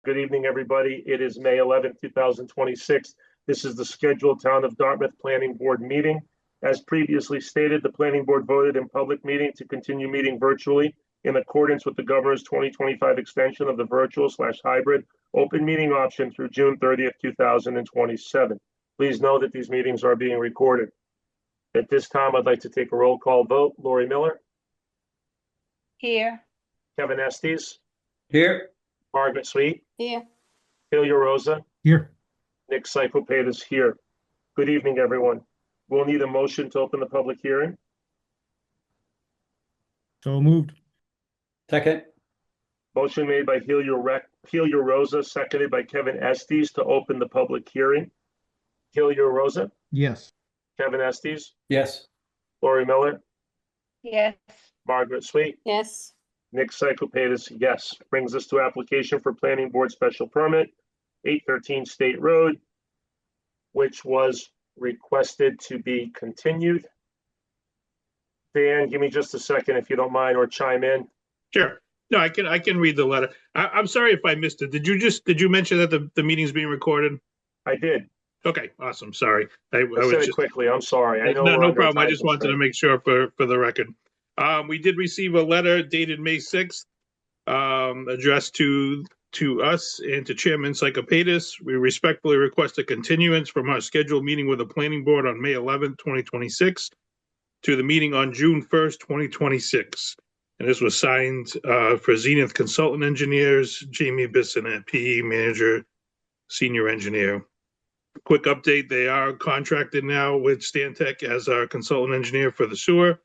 Good evening, everybody. It is May 11th, 2026. This is the scheduled Town of Dartmouth Planning Board meeting. As previously stated, the Planning Board voted in public meeting to continue meeting virtually in accordance with the Governor's 2025 extension of the virtual/hybrid open meeting option through June 30th, 2027. Please know that these meetings are being recorded. At this time, I'd like to take a roll call vote. Lori Miller. Here. Kevin Estes. Here. Margaret Sweet. Here. Ilya Rosa. Here. Nick Cyclepatis is here. Good evening, everyone. We'll need a motion to open the public hearing. So moved. Second. Motion made by Ilya Rosa, seconded by Kevin Estes to open the public hearing. Ilya Rosa, Yes. Kevin Estes, Yes. Lori Miller, Yes. Margaret Sweet, Yes. Nick Cyclepatis, yes. Brings us to application for planning board special permit, 813 State Road, which was requested to be continued. Dan, give me just a second if you don't mind, or chime in. Sure. No, I can read the letter. I'm sorry if I missed it. Did you mention that the meeting's being recorded? I did. Okay, awesome. Sorry. I I was said it just quickly. I'm sorry. I know no we're under problem. I time just wanted to constraint. make sure for the record. We did receive a letter dated May 6th, addressed to us and to Chairman Psychopatis. We respectfully request a continuance from our scheduled meeting with the planning board on May 11th, 2026 to the meeting on June 1st, 2026. And this was signed for Zenith Consultant Engineers, Jamie Bissonette, PE Manager, Senior Engineer. Quick update, they are contracted now with Stantec as our consultant engineer for the sewer.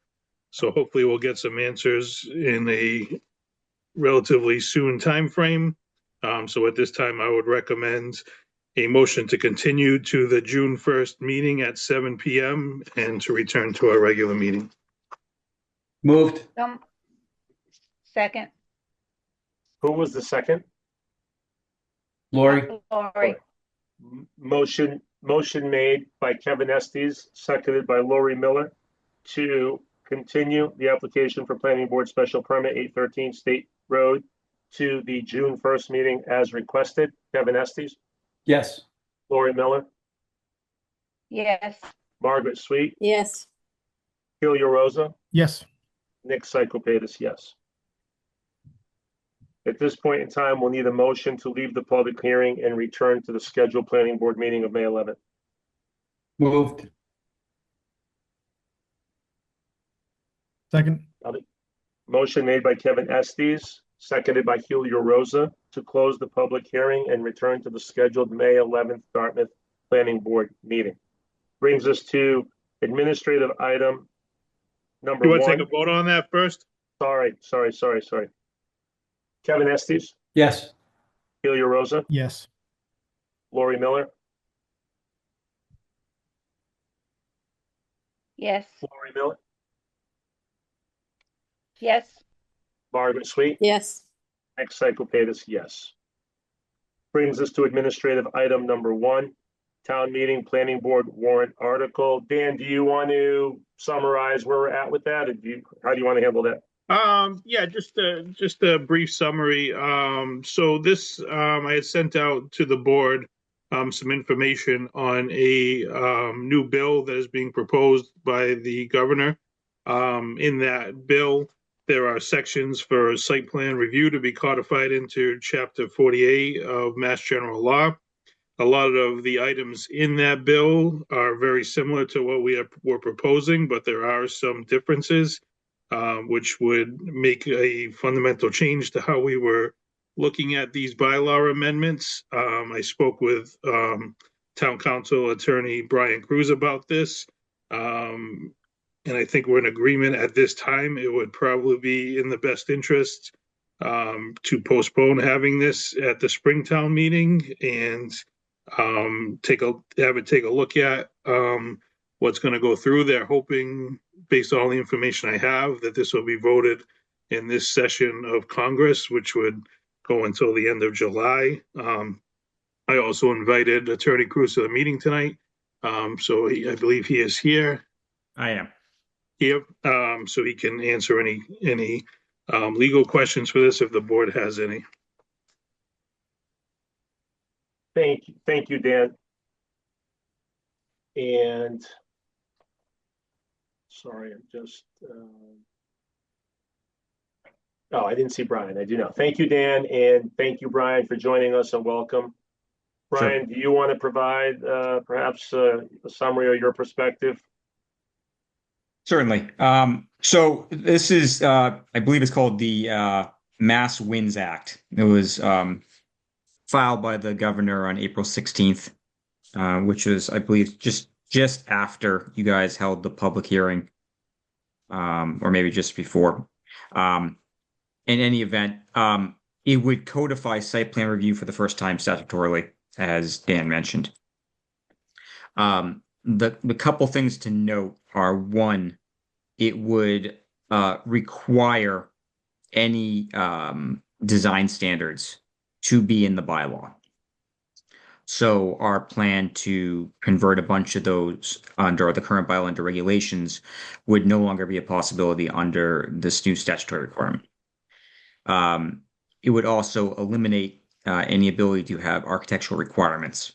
So hopefully we'll get some answers in a relatively soon time frame. So at this time, I would recommend a motion to continue to the June 1st meeting at 7 p.m. and to return to our regular meeting. Moved. Second. Who was the second? Lori. Lori. Motion made by Kevin Estes, seconded by Lori Miller to continue the application for planning board special permit 813 State Road to the June 1st meeting as requested. Kevin Estes, Yes. Lori Miller, Yes. Margaret Sweet, Yes. Ilya Rosa, Yes. Nick Cyclepatis, yes. At this point in time, we'll need a motion to leave the public hearing and return to the scheduled planning board meeting of May 11th. Moved. Second. Motion made by Kevin Estes, seconded by Ilya Rosa to close the public hearing and return to the scheduled May 11th Dartmouth Planning Board meeting. Brings us to administrative item number You want to one. take a vote on that first? Sorry. Kevin Estes, Yes. Ilya Rosa, Yes. Lori Miller, Yes. Lori Miller, Yes. Margaret Sweet, Yes. Nick Cyclepatis, yes. Brings us to administrative item number one, town meeting planning board warrant article. Dan, do you want to summarize where we're at with that? Or how do you want to handle that? Yeah, just a brief summary. So this, I had sent out to the board some information on a new bill that is being proposed by the governor. In that bill, there are sections for site plan review to be codified into Chapter 48 of Mass General Law. A lot of the items in that bill are very similar to what we're proposing, but there are some differences. Which would make a fundamental change to how we were looking at these bylaw amendments. I spoke with Town Council Attorney Brian Cruz about this. And I think we're in agreement at this time. It would probably be in the best interest to postpone having this at the Springtown meeting and take a look at what's going to go through. They're hoping, based on all the information I have, that this will be voted in this session of Congress, which would go until the end of July. I also invited Attorney Cruz to the meeting tonight. So I believe he is here. I am. Here, so he can answer any legal questions for this if the board has any. Thank you, Dan. And sorry, I'm just, oh, I didn't see Brian. I do now. Thank you, Dan, and thank you, Brian, for joining us and welcome. Brian, do you want to provide perhaps a summary of your perspective? Certainly. So this is, I believe it's called the Mass Winds Act. It was filed by the governor on April 16th, which was, I believe, just after you guys held the public hearing, or maybe just before. In any event, it would codify site plan review for the first time statutorily, as Dan mentioned. The couple things to note are, one, it would require any design standards to be in the bylaw. So our plan to convert a bunch of those under the current bylaw into regulations would no longer be a possibility under this new statutory requirement. It would also eliminate any ability to have architectural requirements,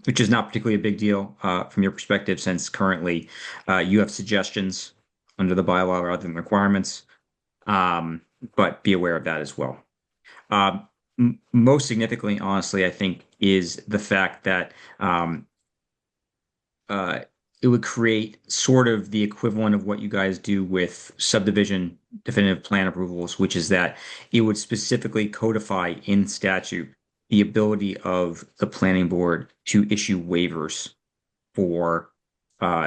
which is not particularly a big deal from your perspective, since currently you have suggestions under the bylaw rather than requirements, but be aware of that as well. Most significantly, honestly, I think, is the fact that it would create sort of the equivalent of what you guys do with subdivision definitive plan approvals, which is that it would specifically codify in statute the ability of the planning board to issue waivers for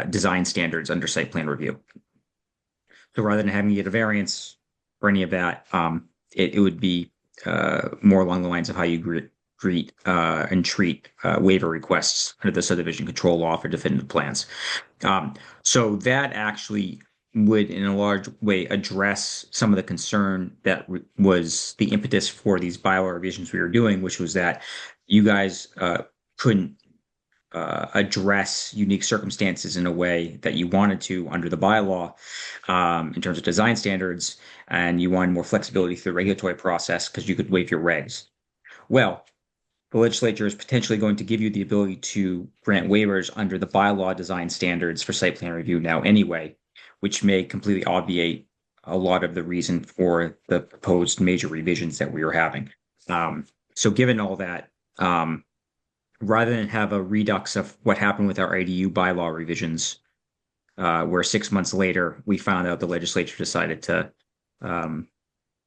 design standards under site plan review. So rather than having to get a variance or any of that, it would be more along the lines of how you treat waiver requests under the subdivision control law for definitive plans. So that actually would, in a large way, address some of the concern that was the impetus for these bylaw revisions we were doing, which was that you guys couldn't address unique circumstances in a way that you wanted to under the bylaw in terms of design standards, and you wanted more flexibility through the regulatory process because you could waive your regs. Well, the legislature is potentially going to give you the ability to grant waivers under the bylaw design standards for site plan review now anyway, which may completely obviate a lot of the reason for the proposed major revisions that we are having. So given all that, rather than have a redux of what happened with our ADU bylaw revisions, where 6 months later we found out the legislature decided to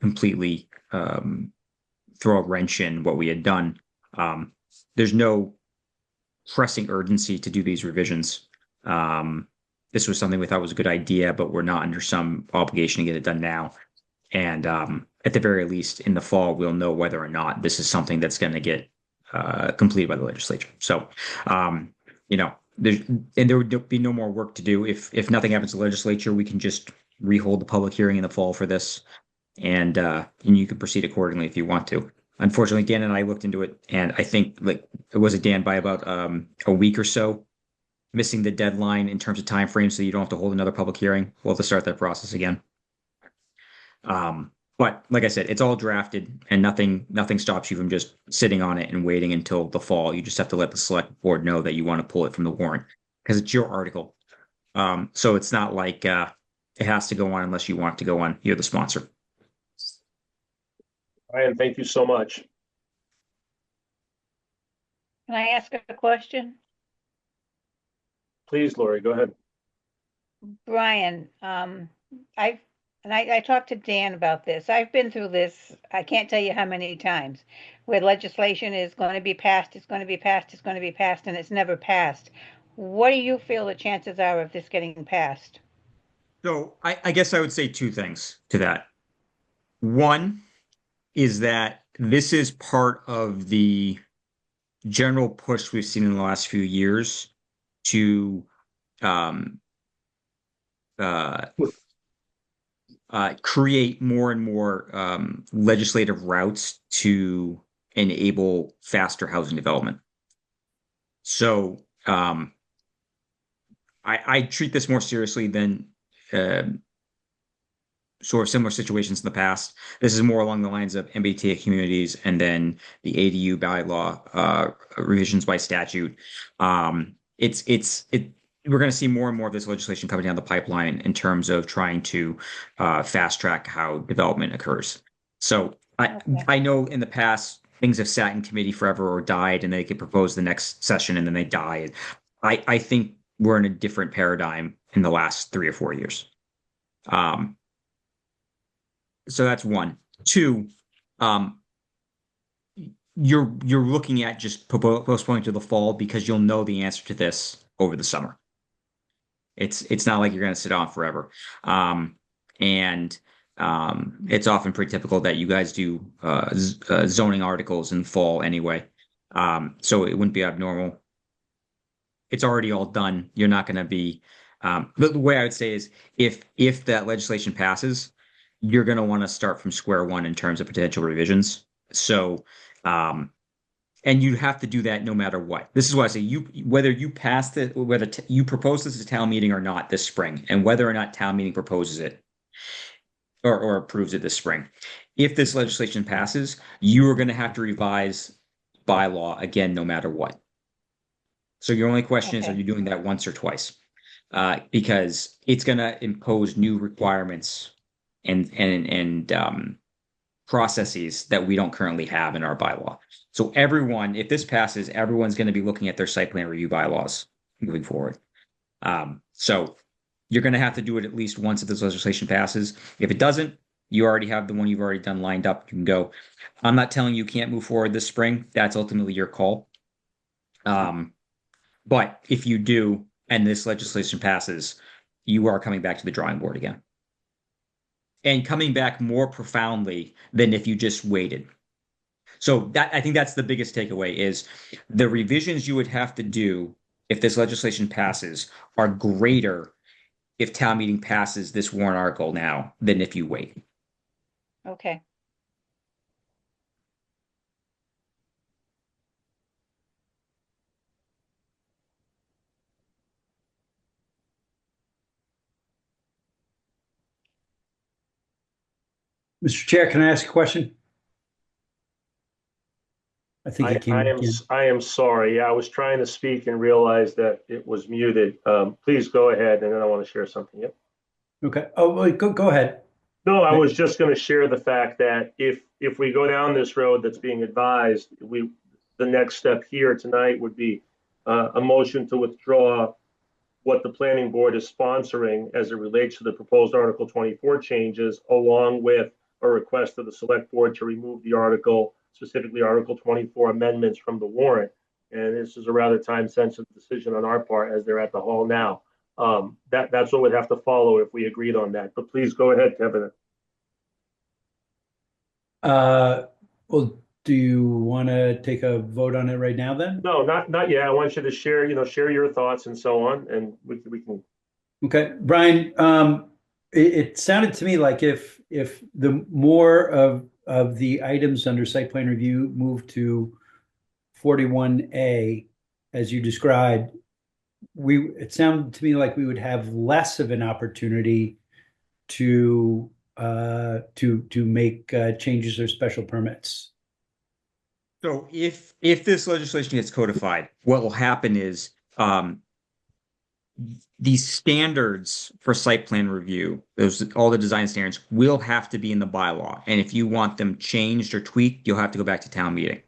completely throw a wrench in what we had done. There's no pressing urgency to do these revisions. This was something we thought was a good idea, but we're not under some obligation to get it done now. And at the very least, in the fall, we'll know whether or not this is something that's going to get completed by the legislature. So, there would be no more work to do. If nothing happens to the legislature, we can just rehold the public hearing in the fall for this, and you can proceed accordingly if you want to. Unfortunately, Dan and I looked into it, and I think it was Dan by about a week or so, missing the deadline in terms of time frame, so you don't have to hold another public hearing. We'll have to start that process again. But like I said, it's all drafted, and nothing stops you from just sitting on it and waiting until the fall. You just have to let the select board know that you want to pull it from the warrant because it's your article. So it's not like it has to go on unless you want it to go on. You're the sponsor. Brian, thank you so much. Can I ask a question? Please, Lori, go ahead. Brian, I talked to Dan about this. I've been through this, I can't tell you how many times, where legislation is going to be passed, it's going to be passed, it's going to be passed, and it's never passed. What do you feel the chances are of this getting passed? So I guess I would say two things to that. One is that this is part of the general push we've seen in the last few years to create more and more legislative routes to enable faster housing development. So I treat this more seriously than sort of similar situations in the past. This is more along the lines of MBTA communities and then the ADU bylaw revisions by statute. We're going to see more and more of this legislation coming down the pipeline in terms of trying to fast track how development occurs. So I know in the past things have sat in committee forever or died, and they get proposed the next session and then they die. I think we're in a different paradigm in the last 3 or 4 years. So that's one. Two, you're looking at just postponing to the fall because you'll know the answer to this over the summer. It's not like you're going to sit on forever. It's often pretty typical that you guys do zoning articles in fall anyway. So it wouldn't be abnormal. It's already all done. You're not going to be the way I would say is if that legislation passes, you're going to want to start from square one in terms of potential revisions. So, and you have to do that no matter what. This is why I say whether you pass it, whether you propose this to town meeting or not this spring, and whether or not town meeting proposes it or approves it this spring. If this legislation passes, you are going to have to revise bylaw again, no matter what. So your only question is, are you doing that once or twice? Because it's going to impose new requirements and processes that we don't currently have in our bylaw. So everyone, if this passes, everyone's going to be looking at their site plan review bylaws moving forward. So you're going to have to do it at least once if this legislation passes. If it doesn't, you already have the one you've already done lined up. You can go. I'm not telling you can't move forward this spring. That's ultimately your call. But if you do, and this legislation passes, you are coming back to the drawing board again. And coming back more profoundly than if you just waited. So I think that's the biggest takeaway is the revisions you would have to do if this legislation passes are greater if town meeting passes this warrant article now than if you wait. Okay. Mr. Chair, can I ask a question? I think it came again. I am sorry. Yeah, I was trying to speak and realized that it was muted. Please go ahead, and then I want to share something. Yep. Okay. Oh, well, go ahead. No, I was just going to share the fact that if we go down this road that's being advised, the next step here tonight would be a motion to withdraw what the planning board is sponsoring as it relates to the proposed Article 24 changes, along with a request of the select board to remove the article, specifically Article 24 amendments from the warrant. And this is a rather time-sensitive decision on our part as they're at the hall now. That's what would have to follow if we agreed on that. But please go ahead, Kevin. Well, do you want to take a vote on it right now then? No, not yet. I want you to share your thoughts and so on, and we can. Okay, Brian, it sounded to me like if the more of the items under site plan review move to 41A, as you described, it sounded to me like we would have less of an opportunity to make changes or special permits. So if this legislation gets codified, what will happen is these standards for site plan review, all the design standards will have to be in the bylaw. And if you want them changed or tweaked, you'll have to go back to town meeting.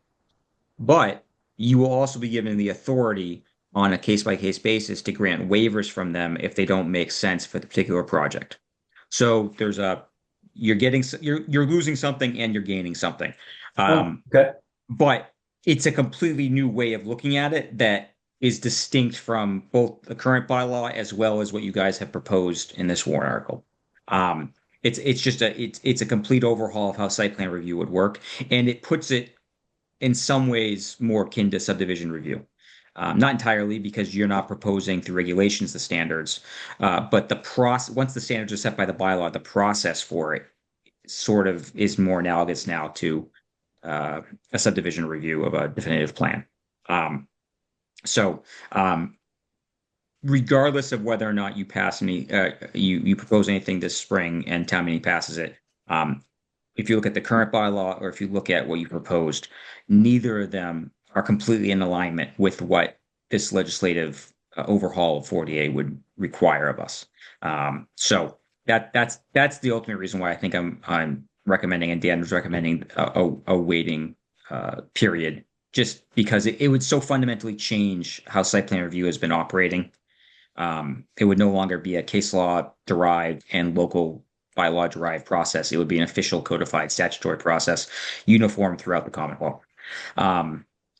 But you will also be given the authority on a case-by-case basis to grant waivers from them if they don't make sense for the particular project. So you're losing something and you're gaining something. Okay. But it's a completely new way of looking at it that is distinct from both the current bylaw as well as what you guys have proposed in this warrant article. It's a complete overhaul of how site plan review would work, and it puts it in some ways more akin to subdivision review. Not entirely, because you're not proposing through regulations the standards, but the process, once the standards are set by the bylaw, the process for it sort of is more analogous now to a subdivision review of a definitive plan. regardless of whether or not you pass any, you propose anything this spring and town meeting passes it, if you look at the current bylaw or if you look at what you proposed, neither of them are completely in alignment with what this legislative overhaul of 40A would require of us. So that's the ultimate reason why I think I'm recommending, and Dan was recommending a waiting period, just because it would so fundamentally change how site plan review has been operating. It would no longer be a case law derived and local bylaw derived process. It would be an official codified statutory process, uniform throughout the Commonwealth.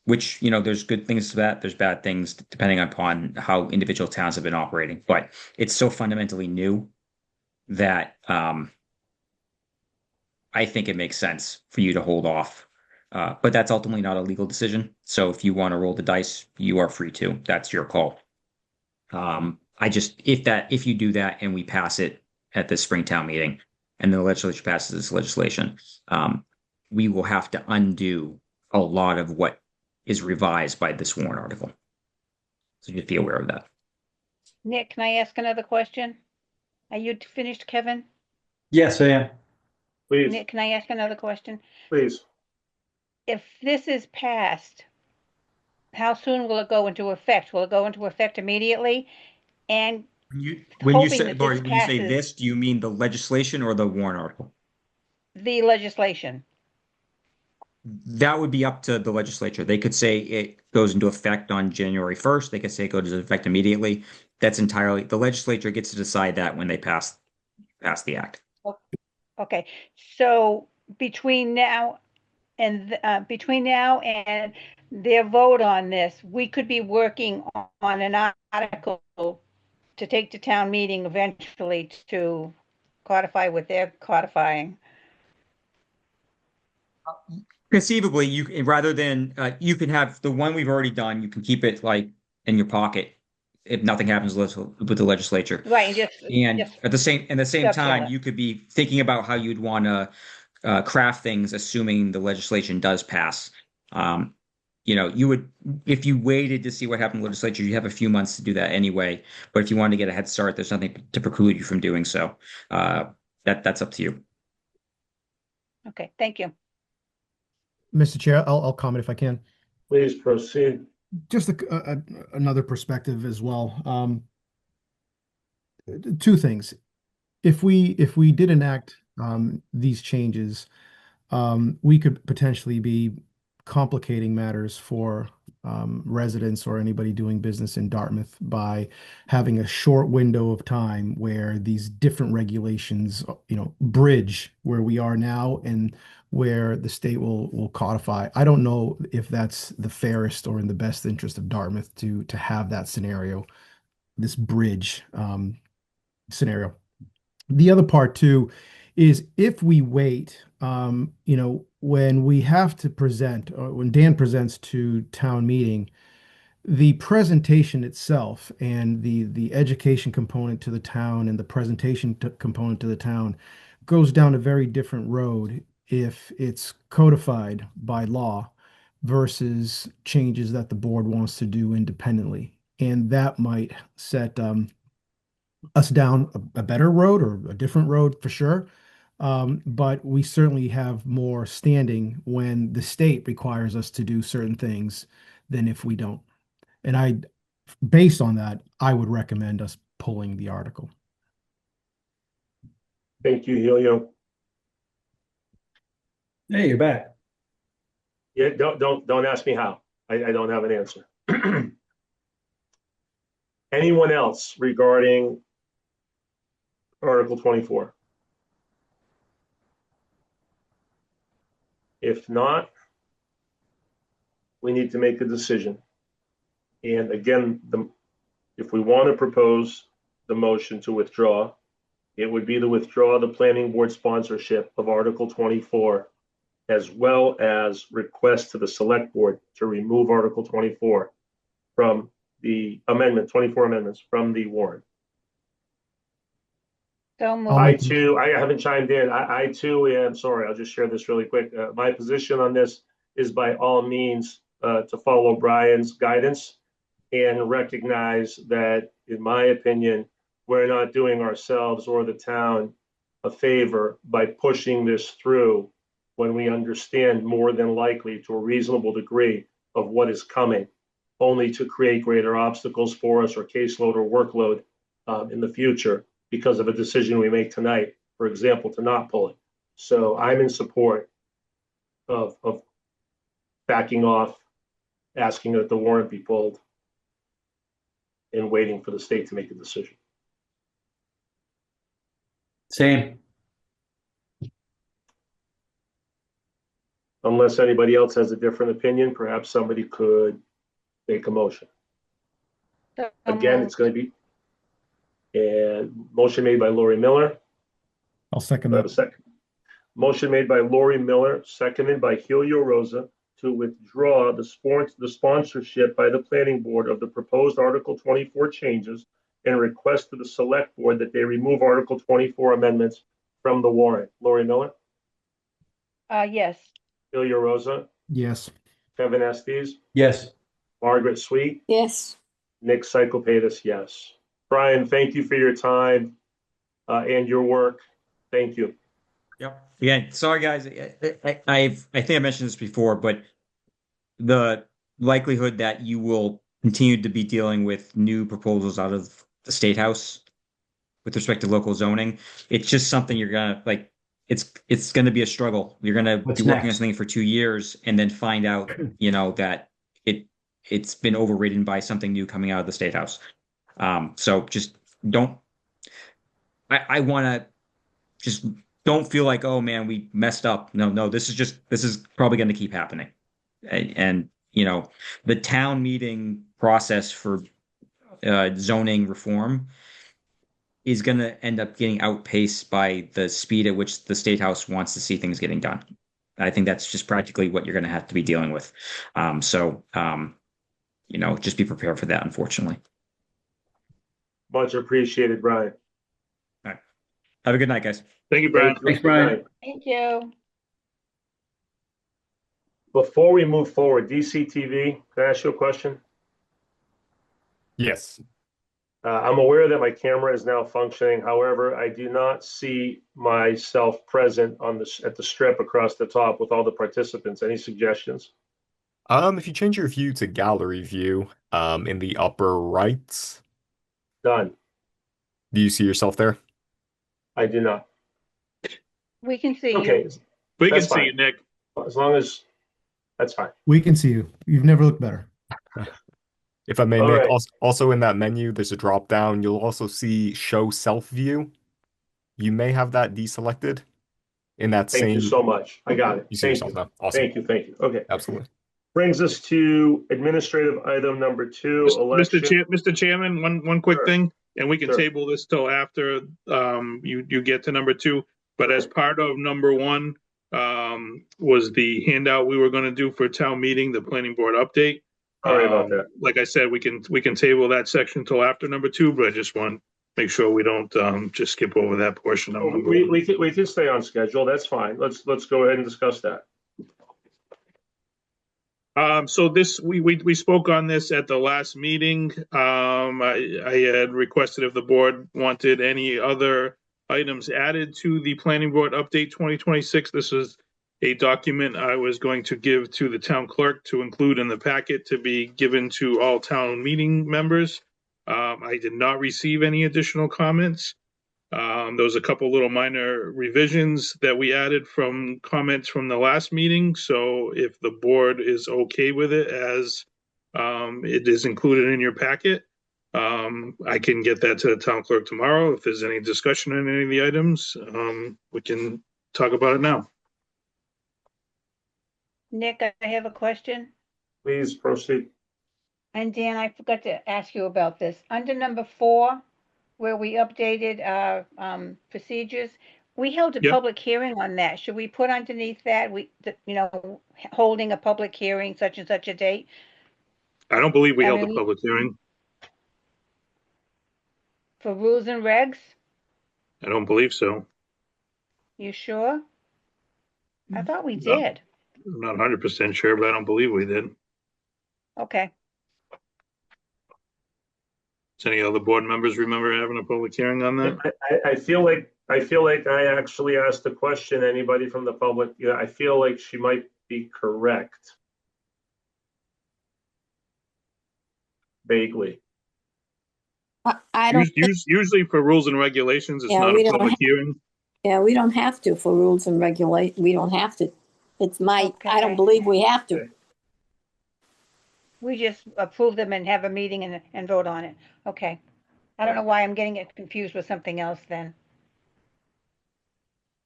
Which, there's good things to that. There's bad things depending upon how individual towns have been operating. But it's so fundamentally new that I think it makes sense for you to hold off. But that's ultimately not a legal decision. So if you want to roll the dice, you are free to. That's your call. If you do that and we pass it at the spring town meeting and the legislature passes this legislation, we will have to undo a lot of what is revised by this warrant article. So just be aware of that. Nick, can I ask another question? Are you finished, Kevin? Yes, I am. Please, Nick, can I ask another question? please. If this is passed, how soon will it go into effect? Will it go into effect immediately? And When you hoping say, that Lori, this when you say passes- this, do you mean the legislation or the warrant article? the legislation. That would be up to the legislature. They could say it goes into effect on January 1st. They could say it goes into effect immediately. That's entirely, the legislature gets to decide that when they pass the act. Okay, so between now and their vote on this, we could be working on an article to take to town meeting eventually to codify what they're codifying. Conceivably, rather than you can have the one we've already done, you can keep it like in your pocket if nothing happens with the legislature. Right, And just at the same circulate. time, you could be thinking about how you'd want to craft things, assuming the legislation does pass. You would, if you waited to see what happened in the legislature, you have a few months to do that anyway. But if you wanted to get a head start, there's nothing to preclude you from doing so. That's up to you. Okay, thank you. Mr. Chair, I'll comment if I can. Please proceed. Just another perspective as well. Two things. If we did enact these changes, we could potentially be complicating matters for residents or anybody doing business in Dartmouth by having a short window of time where these different regulations, bridge where we are now and where the state will codify. I don't know if that's the fairest or in the best interest of Dartmouth to have that scenario, this bridge scenario. The other part too is if we wait, when we have to present, or when Dan presents to town meeting, the presentation itself and the education component to the town and the presentation component to the town goes down a very different road if it's codified by law versus changes that the board wants to do independently. And that might set us down a better road or a different road for sure. But we certainly have more standing when the state requires us to do certain things than if we don't. And based on that, I would recommend us pulling the article. Thank you, Helio. Hey, you're back. Yeah, don't ask me how. I don't have an answer. Anyone else regarding Article 24? If not, we need to make a decision. And again, if we want to propose the motion to withdraw, it would be to withdraw the planning board sponsorship of Article 24, as well as request to the select board to remove Article 24 from the 24 amendments from the warrant. So moved. I haven't chimed in. I too am sorry. I'll just share this really quick. My position on this is by all means to follow Brian's guidance and recognize that, in my opinion, we're not doing ourselves or the town a favor by pushing this through when we understand more than likely to a reasonable degree of what is coming, only to create greater obstacles for us or caseload or workload in the future because of a decision we make tonight, for example, to not pull it. So I'm in support of backing off, asking that the warrant be pulled, and waiting for the state to make a decision. Same. Unless anybody else has a different opinion, perhaps somebody could make a motion. So Again, moved. it's going to be a motion made by Lori Miller. I'll second Do I have a that. second? Motion made by Lori Miller, seconded by Helio Rosa, to withdraw the sponsorship by the planning board of the proposed Article 24 changes and request to the select board that they remove Article 24 amendments from the warrant. Lori Miller, Yes. Helio Rosa, Yes. Kevin Estes, Yes. Margaret Sweet, Yes. Nick Cyclepatis, yes. Brian, thank you for your time and your work. Thank you. Yep. Again, sorry guys. I think I mentioned this before, but the likelihood that you will continue to be dealing with new proposals out of the State House with respect to local zoning, it's just something you're gonna like. It's going to be a struggle. You're going to What's be working on next? something for 2 years and then find out, that it's been overridden by something new coming out of the State House. So just don't. I want to just don't feel like, oh man, we messed up. No, this is probably going to keep happening. And the town meeting process for zoning reform is going to end up getting outpaced by the speed at which the State House wants to see things getting done. I think that's just practically what you're going to have to be dealing with. Just be prepared for that, unfortunately. Much appreciated, Brian. All right. Have a good night, guys. Thank you, Brian. Thanks, Brian. Thank you. Before we move forward, DCTV, can I ask you a question? Yes. I'm aware that my camera is now functioning. However, I do not see myself present at the strip across the top with all the participants. Any suggestions? If you change your view to gallery view, in the upper right, Done. do you see yourself there? I do not. We can see Okay, you. We can That's see fine. you, Nick. as long as that's fine. We can see you. You've never looked better. If I may, All Nick, right. also in that menu, there's a drop down. You'll also see show self view. You may have that deselected in that Thank same. you so much. I got it. You see Thank yourself you. now. Awesome. Thank you. Okay. Absolutely. Brings us to administrative item number 2, election. Mr. Chairman, one quick Sure. thing, and we can Sure. table this till after you get to number 2. But as part of number 1 was the handout we were going to do for town meeting, the planning board update. Sorry about that. Like I said, we can table that section till after number 2, but I just want to make sure we don't just skip over that portion of number 1. We can stay on schedule. That's fine. Let's go ahead and discuss that. So this we spoke on this at the last meeting. I had requested if the board wanted any other items added to the planning board update 2026. This is a document I was going to give to the town clerk to include in the packet to be given to all town meeting members. I did not receive any additional comments. There was a couple little minor revisions that we added from comments from the last meeting. So if the board is okay with it as it is included in your packet, I can get that to the town clerk tomorrow. If there's any discussion on any of the items, we can talk about it now. Nick, I have a question. Please proceed. And Dan, I forgot to ask you about this. Under number 4, where we updated our procedures, we held a Yep. public hearing on that. Should we put underneath that, holding a public hearing such and such a date? I don't believe we I held a mean, public hearing. For rules and regs? I don't believe so. You sure? I thought we No. did. I'm not 100% sure, but I don't believe we did. Okay. Does any other board members remember having a public hearing on that? I feel like I actually asked the question. Anybody from the public? Yeah, I feel like she might be correct. Vaguely. I don't, Usually for rules and regulations, it's Yeah, not we a don't public have- hearing. yeah, we don't have to for rules and regulate, we don't have to. It's I Okay. don't believe we have to. We just approve them and have a meeting and vote on it. Okay. I don't know why I'm getting it confused with something else then.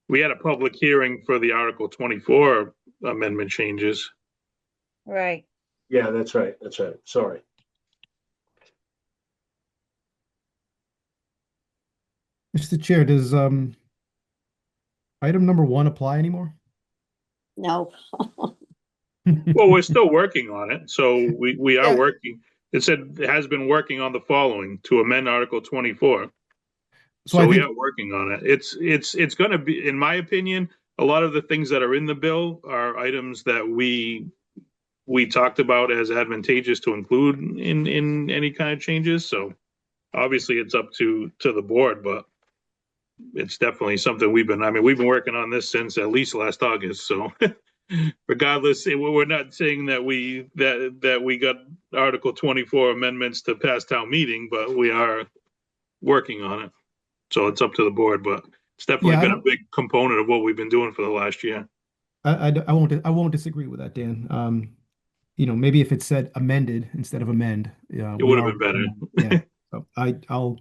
We had a public hearing for the Article 24 amendment changes. Right. Yeah, that's right. That's right. Sorry. Mr. Chair, does item number 1 apply anymore? No. Well, we're still working on it, so we are Yeah. working. It said it has been working on the following to amend Article 24. So So I we think are working on it. It's going to be, in my opinion, a lot of the things that are in the bill are items that we talked about as advantageous to include in any kind of changes. So obviously it's up to the board, but it's definitely something we've been working on this since at least last August. So regardless, we're not saying that we got Article 24 amendments to pass town meeting, but we are working on it. So it's up to the board, but it's definitely Yeah, I been a don't- big component of what we've been doing for the last year. I won't disagree with that, Dan. Maybe if it said amended instead of amend, It would have been better. Yeah. So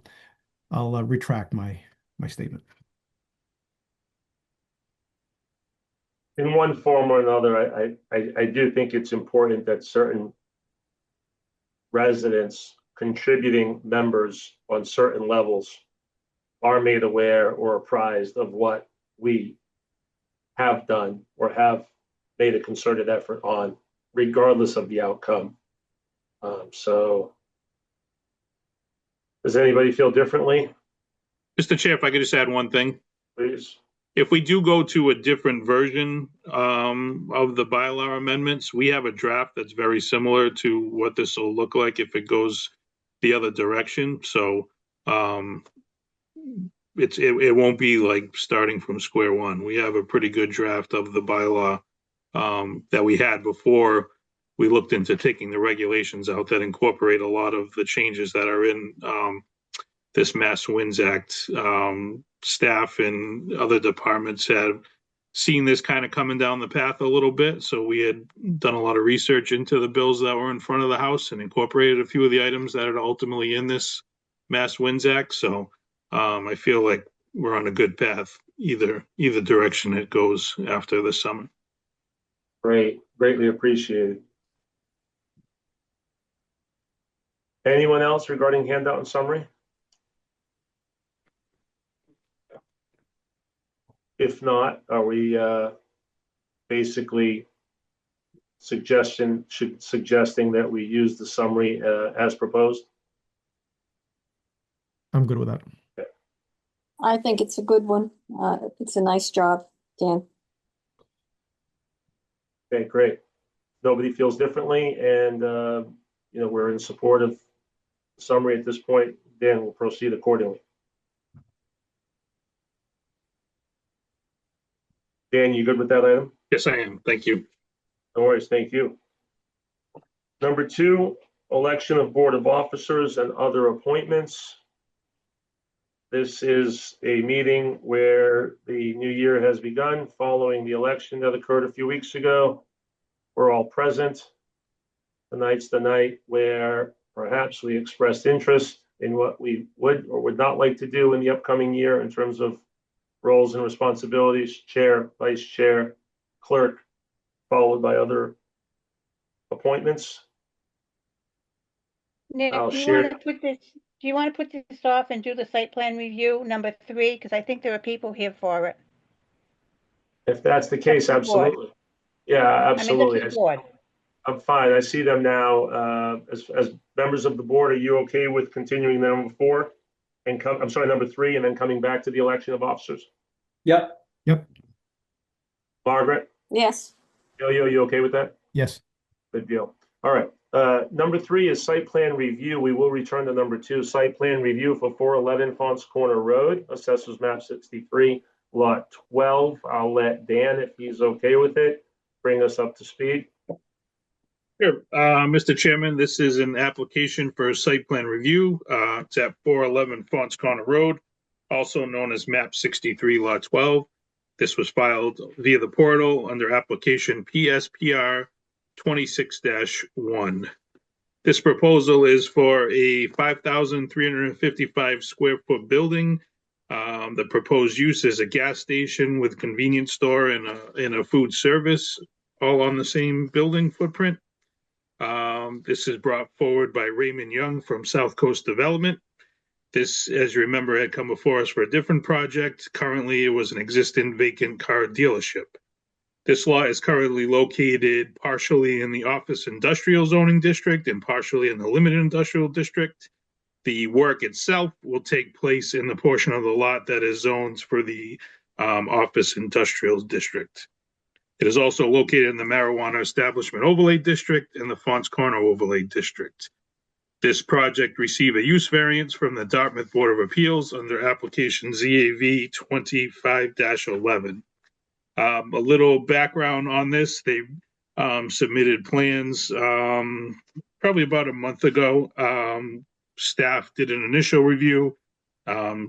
I'll retract my statement. In one form or another, I do think it's important that certain residents, contributing members on certain levels are made aware or apprised of what we have done or have made a concerted effort on, regardless of the outcome. So does anybody feel differently? Mr. Chair, if I could just add one thing. Please. If we do go to a different version of the bylaw amendments, we have a draft that's very similar to what this will look like if it goes the other direction. So it won't be like starting from square one. We have a pretty good draft of the bylaw that we had before we looked into taking the regulations out that incorporate a lot of the changes that are in this Mass Winds Act. Staff and other departments have seen this kind of coming down the path a little bit. So we had done a lot of research into the bills that were in front of the House and incorporated a few of the items that are ultimately in this Mass Winds Act. So I feel like we're on a good path, either direction it goes after the summer. Great, greatly appreciated. Anyone else regarding handout and summary? If not, are we basically suggesting that we use the summary as proposed? I'm good with that. I think it's a good one. It's a nice job, Dan. Okay, great. Nobody feels differently, and we're in support of the summary at this point. Dan will proceed accordingly. Dan, you good with that item? Yes, I am. Thank you. No worries, thank you. Number 2, election of Board of Officers and other appointments. This is a meeting where the new year has begun following the election that occurred a few weeks ago. We're all present. Tonight's the night where perhaps we expressed interest in what we would or would not like to do in the upcoming year in terms of roles and responsibilities, chair, vice chair, clerk, followed by other appointments. Nick, I'll do you share- want to put this, off and do the site plan review, number 3? Because I think there are people here for it. If that's the case, That's the board. absolutely. Yeah, absolutely. I mean, this is board. I'm fine. I see them now. As members of the board, are you okay with continuing number 4 and number 3, and then coming back to the election of officers? Yep. Margaret, Yes, Yo, you okay with that? Yes. Good deal. All right. Number 3 is site plan review. We will return to number 2, site plan review for 411 Fonts Corner Road, Assessors Map 63, Lot 12. I'll let Dan, if he's okay with it, bring us up to speed. Sure. Mr. Chairman, this is an application for site plan review. It's at 411 Fonts Corner Road, also known as map 63 lot 12. This was filed via the portal under application PSPR 26-1. This proposal is for a 5,355 square foot building. The proposed use is a gas station with convenience store and a food service, all on the same building footprint. This is brought forward by Raymond Young from South Coast Development. This, as you remember, had come before us for a different project. Currently, it was an existing vacant car dealership. This lot is currently located partially in the office industrial zoning district and partially in the limited industrial district. The work itself will take place in the portion of the lot that is zoned for the office industrial district. It is also located in the marijuana establishment overlay district and the Fonts Corner overlay district. This project received a use variance from the Dartmouth Board of Appeals under application ZAV 25-11. A little background on this: they submitted plans probably about a month ago. Staff did an initial review,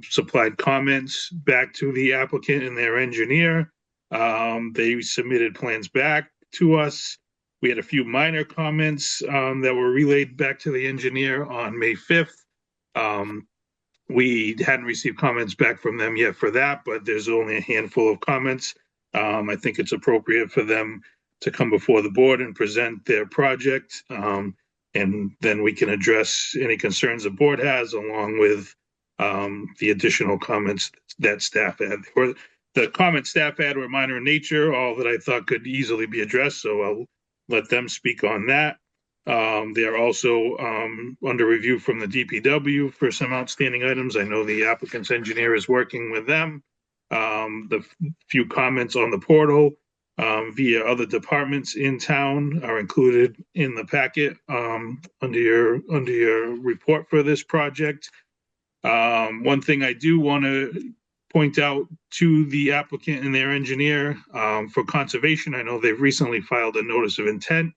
supplied comments back to the applicant and their engineer. They submitted plans back to us. We had a few minor comments that were relayed back to the engineer on May 5th. We hadn't received comments back from them yet for that, but there's only a handful of comments. I think it's appropriate for them to come before the board and present their project. And then we can address any concerns the board has along with the additional comments that staff had. The comments staff had were minor in nature, all that I thought could easily be addressed, so I'll let them speak on that. They are also under review from the DPW for some outstanding items. I know the applicant's engineer is working with them. The few comments on the portal via other departments in town are included in the packet under your report for this project. One thing I do want to point out to the applicant and their engineer for conservation, I know they've recently filed a notice of intent.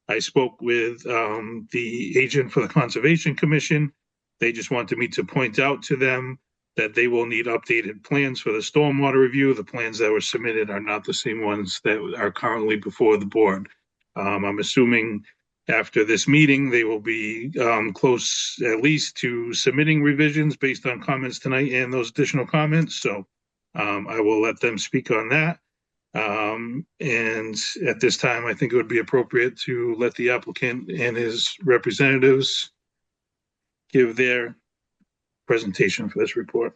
I spoke with the agent for the Conservation Commission. They just wanted me to point out to them that they will need updated plans for the stormwater review. The plans that were submitted are not the same ones that are currently before the board. I'm assuming after this meeting, they will be close at least to submitting revisions based on comments tonight and those additional comments. So I will let them speak on that. And at this time, I think it would be appropriate to let the applicant and his representatives give their presentation for this report.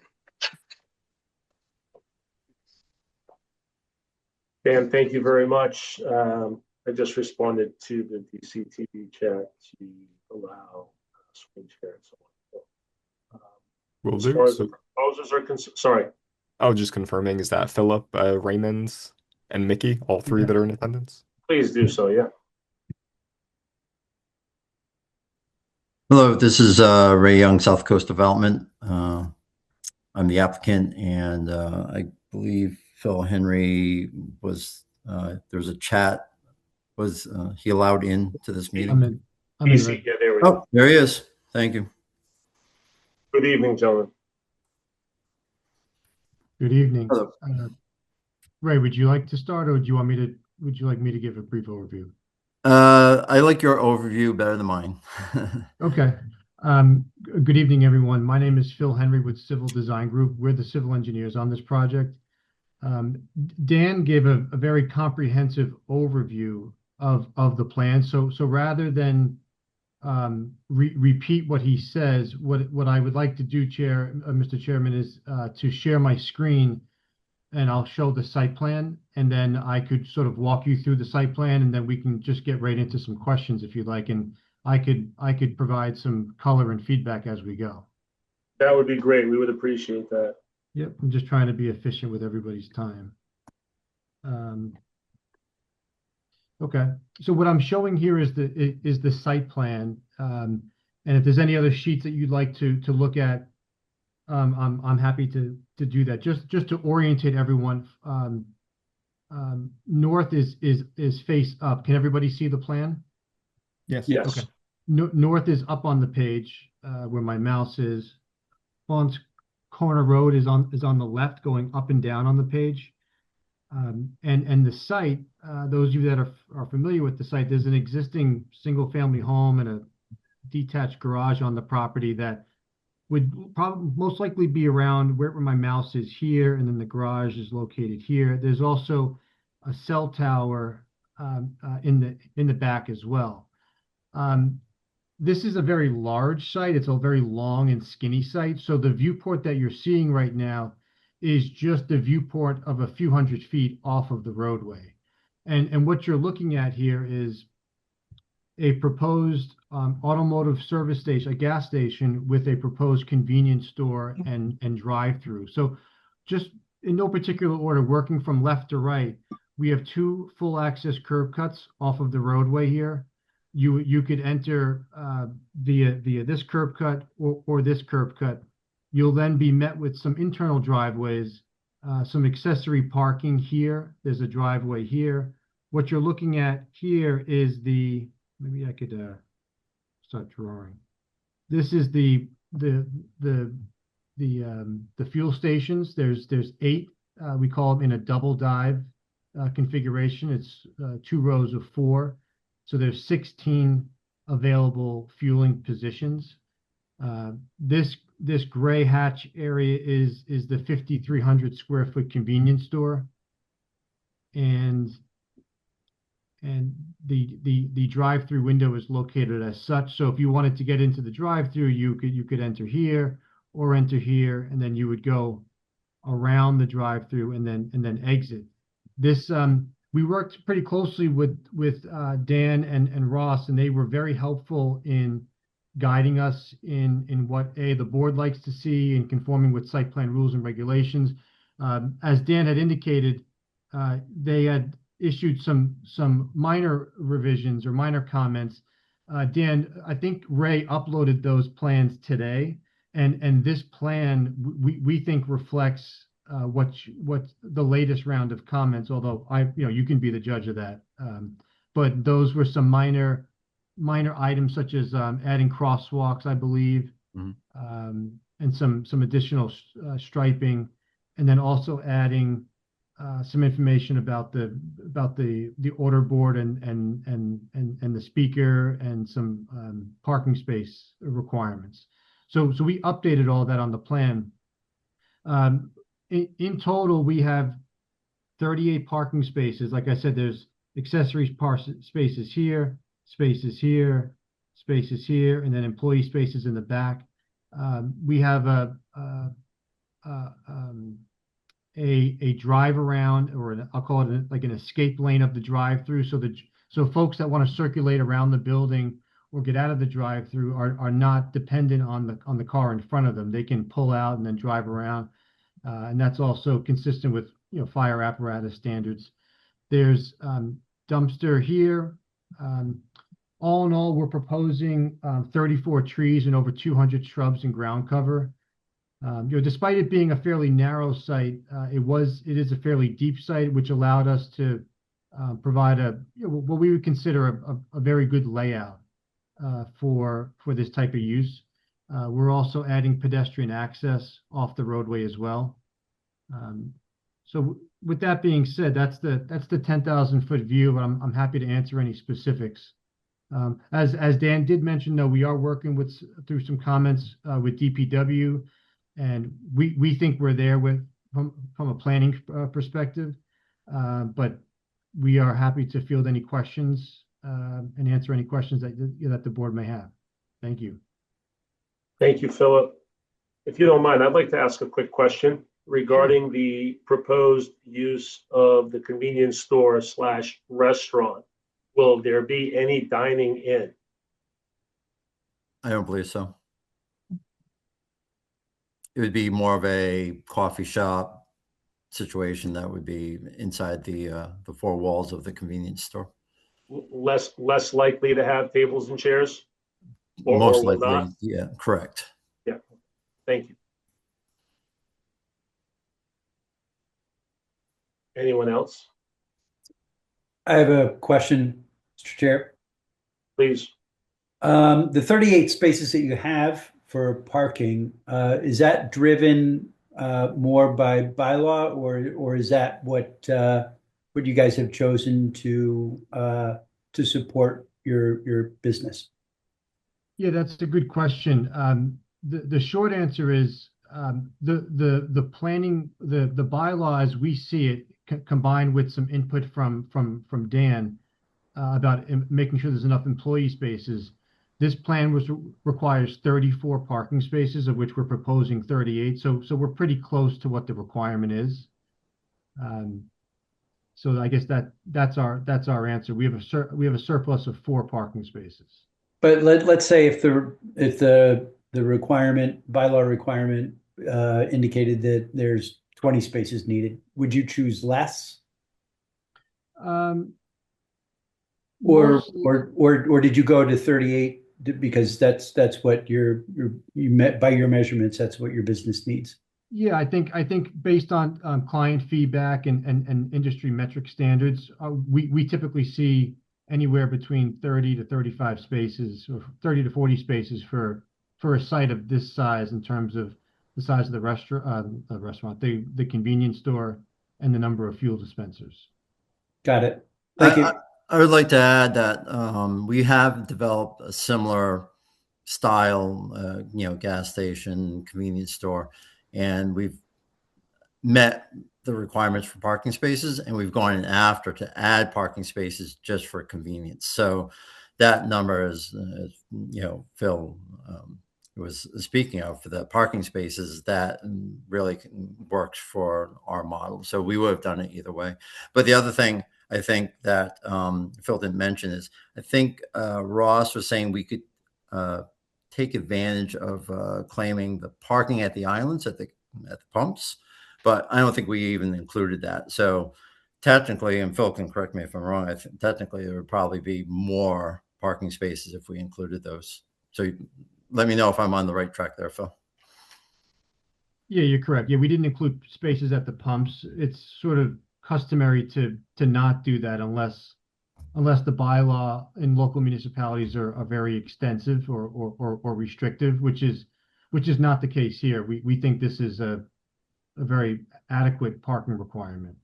Dan, thank you very much. I just responded to the DCTV chat to allow screen share and so on. Will As do. far as So the proposers are concerned, sorry. I was just confirming, is that Philip, Raymond, and Mickey, all three Yeah. that are in attendance? Please do so, yeah. Hello, this is Ray Young, South Coast Development. I'm the applicant, and I believe Phil Henry was, there was a chat. Was he allowed into this meeting? I'm in, Easy, yeah, there we go. Oh, there he is. Thank you. Good evening, gentlemen. Good evening. Hello. Ray, would you like to start, or would you like me to give a brief overview? I like your overview better than mine. Okay. Good evening, everyone. My name is Phil Henry with Civil Design Group. We're the civil engineers on this project. Dan gave a very comprehensive overview of the plan. So rather than repeat what he says, what I would like to do, Mr. Chairman, is to share my screen, and I'll show the site plan, and then I could sort of walk you through the site plan, and then we can just get right into some questions if you'd like, and I could provide some color and feedback as we go. That would be great. We would appreciate that. Yep, I'm just trying to be efficient with everybody's time. Okay, so what I'm showing here is the site plan. And if there's any other sheets that you'd like to look at, I'm happy to do that. Just to orientate everyone, north is face up. Can everybody see the plan? Yes. Yes. Okay. North is up on the page, where my mouse is. Fons Corner Road is on the left, going up and down on the page. And the site, those of you that are familiar with the site, there's an existing single-family home and a detached garage on the property that would probably most likely be around where my mouse is here, and then the garage is located here. There's also a cell tower in the back as well. This is a very large site. It's a very long and skinny site. So the viewport that you're seeing right now is just the viewport of a few hundred feet off of the roadway. And what you're looking at here is a proposed automotive service station, a gas station with a proposed convenience store and drive-through. So just in no particular order, working from left to right, we have 2 full access curb cuts off of the roadway here. You could enter via this curb cut or this curb cut. You'll then be met with some internal driveways, some accessory parking here. There's a driveway here. What you're looking at here is maybe I could start drawing. This is the fuel stations. There's 8. We call them in a double dive configuration. It's 2 rows of 4. So there's 16 available fueling positions. This gray hatch area is the 5,300 square foot convenience store, and the drive-through window is located as such. So if you wanted to get into the drive-through, you could enter here or enter here, and then you would go around the drive-through and then exit. This we worked pretty closely with Dan and Ross, and they were very helpful in guiding us in what the board likes to see and conforming with site plan rules and regulations. As Dan had indicated, they had issued some minor revisions or minor comments. Dan, I think Ray uploaded those plans today, and this plan we think reflects what the latest round of comments. Although you can be the judge of that. But those were some minor items such as adding crosswalks, I believe, and some additional striping, and then also adding some information about the order board and the speaker and some parking space requirements. So we updated all that on the plan. In total, we have 38 parking spaces. Like I said, there's accessory spaces here, spaces here, spaces here, and then employee spaces in the back. We have a drive around, or I'll call it like an escape lane of the drive-through. So folks that want to circulate around the building or get out of the drive-through are not dependent on the car in front of them. They can pull out and then drive around, and that's also consistent with fire apparatus standards. There's dumpster here. All in all, we're proposing 34 trees and over 200 shrubs and ground cover. Despite it being a fairly narrow site, it is a fairly deep site, which allowed us to provide what we would consider a very good layout for this type of use. We're also adding pedestrian access off the roadway as well. So with that being said, that's the 10,000-foot view. But I'm happy to answer any specifics. As Dan did mention, though, we are working through some comments with DPW, and we think we're there from a planning perspective. But we are happy to field any questions and answer any questions that the board may have. Thank you. Thank you, Philip. If you don't mind, I'd like to ask a quick question regarding the proposed use of the convenience store / restaurant. Will there be any dining in? I don't believe so. It would be more of a coffee shop situation that would be inside the 4 walls of the convenience store. less likely to have tables and chairs? Or Most will likely, not? yeah, correct. Thank you. Anyone else? I have a question, Mr. Chair. Please. The 38 spaces that you have for parking, is that driven more by bylaw, or is that what you guys have chosen to support your business? Yeah, that's a good question. The short answer is the planning, the bylaw as we see it, combined with some input from Dan about making sure there's enough employee spaces. This plan requires 34 parking spaces, of which we're proposing 38. So we're pretty close to what the requirement is. So I guess that's our answer. We have a surplus of 4 parking spaces. But let's say if the bylaw requirement indicated that there's 20 spaces needed, would you choose less? Or did you go to 38 because that's what you met by your measurements, that's what your business needs? Yeah, I think based on client feedback and industry metric standards, we typically see anywhere between 30 to 35 spaces or 30 to 40 spaces for a site of this size in terms of the size of the restaurant, the convenience store, and the number of fuel dispensers. Got it. Thank you. I would like to add that we have developed a similar style, gas station, convenience store, and we've met the requirements for parking spaces, and we've gone in after to add parking spaces just for convenience. So that number is, Phil was speaking of, for the parking spaces, that really works for our model. So we would have done it either way. But the other thing I think that Phil didn't mention is, I think Ross was saying we could take advantage of claiming the parking at the islands at the pumps, but I don't think we even included that. So technically, and Phil can correct me if I'm wrong, I think technically there would probably be more parking spaces if we included those. So let me know if I'm on the right track there, Phil. Yeah, you're correct. Yeah, we didn't include spaces at the pumps. It's sort of customary to not do that unless the bylaw in local municipalities are very extensive or restrictive, which is not the case here. We think this is a very adequate parking requirement.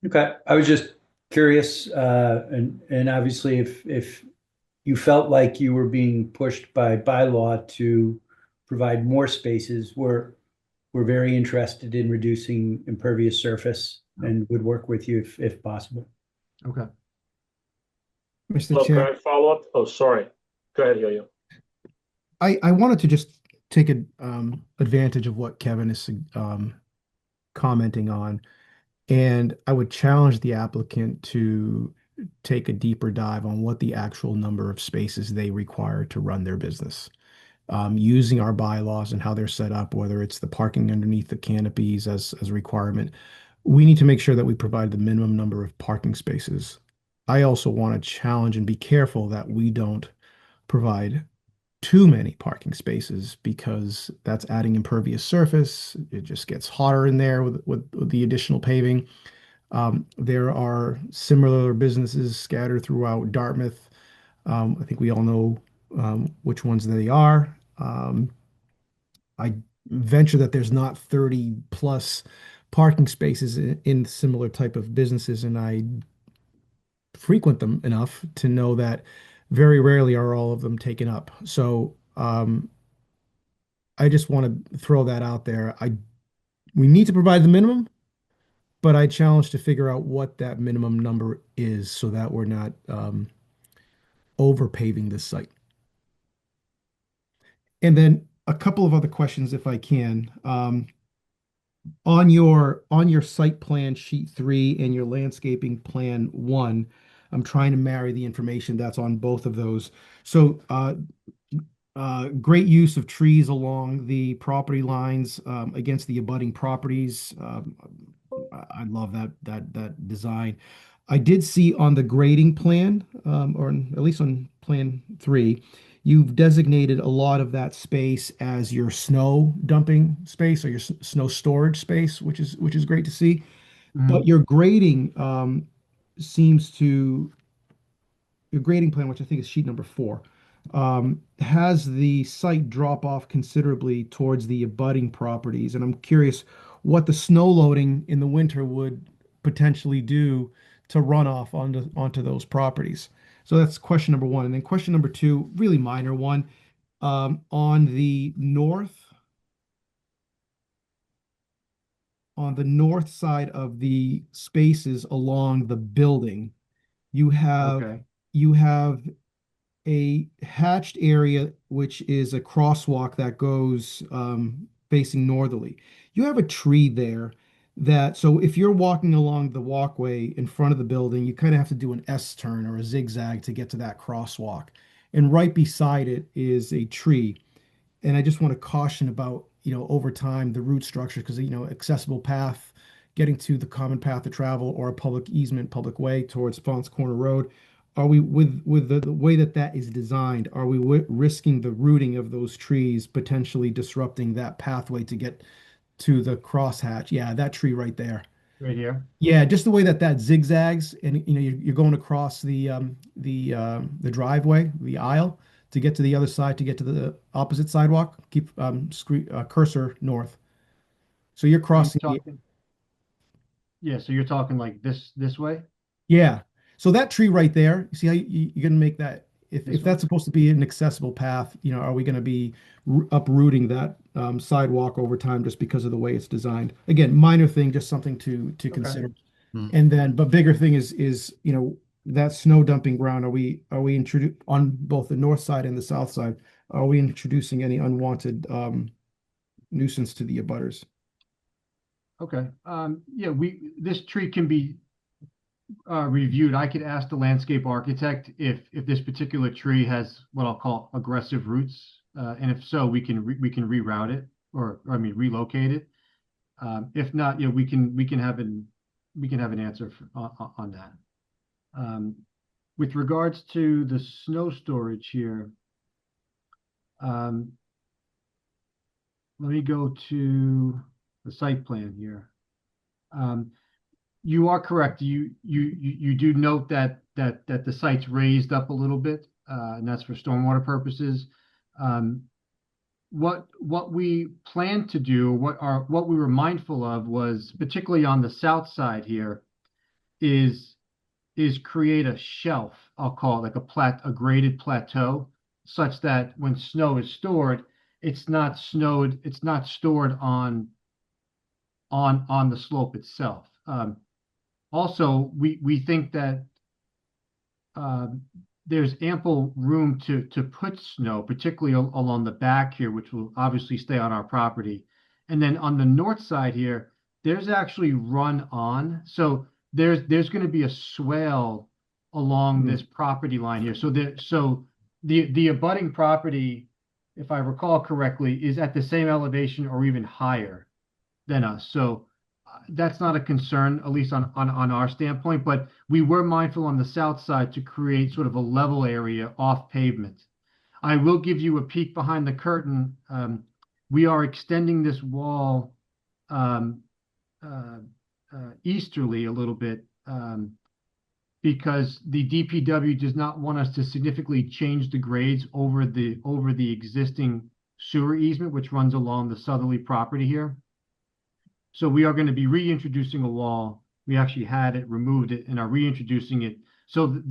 Okay, I was just curious, and obviously, if you felt like you were being pushed by bylaw to provide more spaces, we're very interested in reducing impervious surface and would work with you if possible. Okay. Mr. Well, can Chair, I follow up? Oh, sorry. Go ahead, Yo-Yo. I wanted to just take advantage of what Kevin is commenting on, and I would challenge the applicant to take a deeper dive on what the actual number of spaces they require to run their business. Using our bylaws and how they're set up, whether it's the parking underneath the canopies as a requirement, we need to make sure that we provide the minimum number of parking spaces. I also want to challenge and be careful that we don't provide too many parking spaces, because that's adding impervious surface. It just gets hotter in there with the additional paving. There are similar businesses scattered throughout Dartmouth. I think we all know which ones they are. I venture that there's not 30 plus parking spaces in similar type of businesses, and I frequent them enough to know that very rarely are all of them taken up. So I just want to throw that out there. We need to provide the minimum, but I challenge to figure out what that minimum number is so that we're not over paving this site. And then a couple of other questions, if I can. On your site plan sheet 3 and your landscaping plan 1, I'm trying to marry the information that's on both of those. So great use of trees along the property lines against the abutting properties. I love that design. I did see on the grading plan, or at least on Plan 3, you've designated a lot of that space as your snow dumping space or your snow storage space, which is great to see. But your grading seems to your grading plan, which I think is sheet number 4, has the site drop off considerably towards the abutting properties. And I'm curious what the snow loading in the winter would potentially do to runoff onto those properties. So that's question number 1. And then question number 2, really minor one, on the north side of the spaces along the building, you have Okay. you have a hatched area, which is a crosswalk that goes facing northerly. You have a tree there so if you're walking along the walkway in front of the building, you kind of have to do an S turn or a zigzag to get to that crosswalk. And right beside it is a tree. And I just want to caution about, over time, the route structure, because, accessible path, getting to the common path of travel or a public easement, public way towards Fons Corner Road. Are we, with the way that is designed, are we risking the rooting of those trees potentially disrupting that pathway to get to the crosshatch? Yeah, that tree right there. Right here. Yeah, just the way that zigzags, and you're going across the driveway, the aisle, to get to the other side, to get to the opposite sidewalk. Keep cursor north. So you're Are you crossing talking? Yeah, so you're talking like this way? yeah. So that tree right there, you see how you're going to make that, if This that's one? supposed to be an accessible path, are we going to be uprooting that sidewalk over time just because of the way it's designed? Again, minor thing, just something to consider. And then, but bigger thing is, that snow dumping ground, are we on both the north side and the south side, are we introducing any unwanted nuisance to the abutters? Okay. Yeah, this tree can be reviewed. I could ask the landscape architect if this particular tree has what I'll call aggressive roots, and if so, we can reroute it, or I mean relocate it. If not, we can have an answer on that. With regards to the snow storage here, let me go to the site plan here. You are correct. You do note that the site's raised up a little bit, and that's for stormwater purposes. What we plan to do, what we were mindful of was, particularly on the south side here, is create a shelf. I'll call it like a graded plateau, such that when snow is stored, it's not stored on the slope itself. Also, we think that there's ample room to put snow, particularly along the back here, which will obviously stay on our property. And then on the north side here, there's actually run-on. So there's going to be a swale along this property line here. So the abutting property, if I recall correctly, is at the same elevation or even higher than us. So that's not a concern, at least on our standpoint, but we were mindful on the south side to create sort of a level area off pavement. I will give you a peek behind the curtain. We are extending this wall easterly a little bit because the DPW does not want us to significantly change the grades over the existing sewer easement, which runs along the southerly property here. So we are going to be reintroducing a wall. We actually had it, removed it, and are reintroducing it. So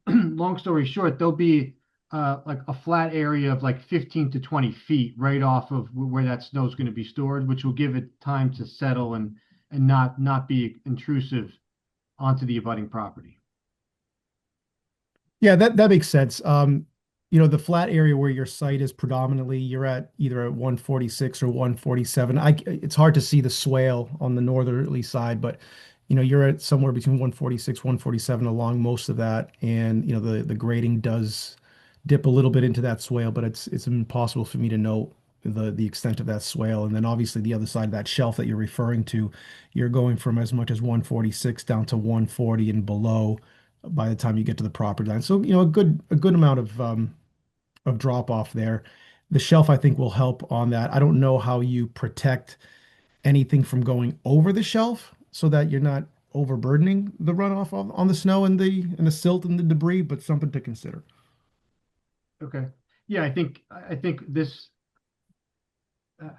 long story short, there'll be like a flat area of like 15 to 20 feet right off of where that snow is going to be stored, which will give it time to settle and not be intrusive onto the abutting property. Yeah, that makes sense. The flat area where your site is predominantly, you're at either at 146 or 147. It's hard to see the swale on the northerly side, but you're at somewhere between 146, 147 along most of that. And the grading does dip a little bit into that swale, but it's impossible for me to know the extent of that swale. And then obviously the other side of that shelf that you're referring to, you're going from as much as 146 down to 140 and below by the time you get to the property line. So, a good amount of drop off there. The shelf, I think, will help on that. I don't know how you protect anything from going over the shelf so that you're not overburdening the runoff on the snow and the silt and the debris, but something to consider. Okay. Yeah, I think this,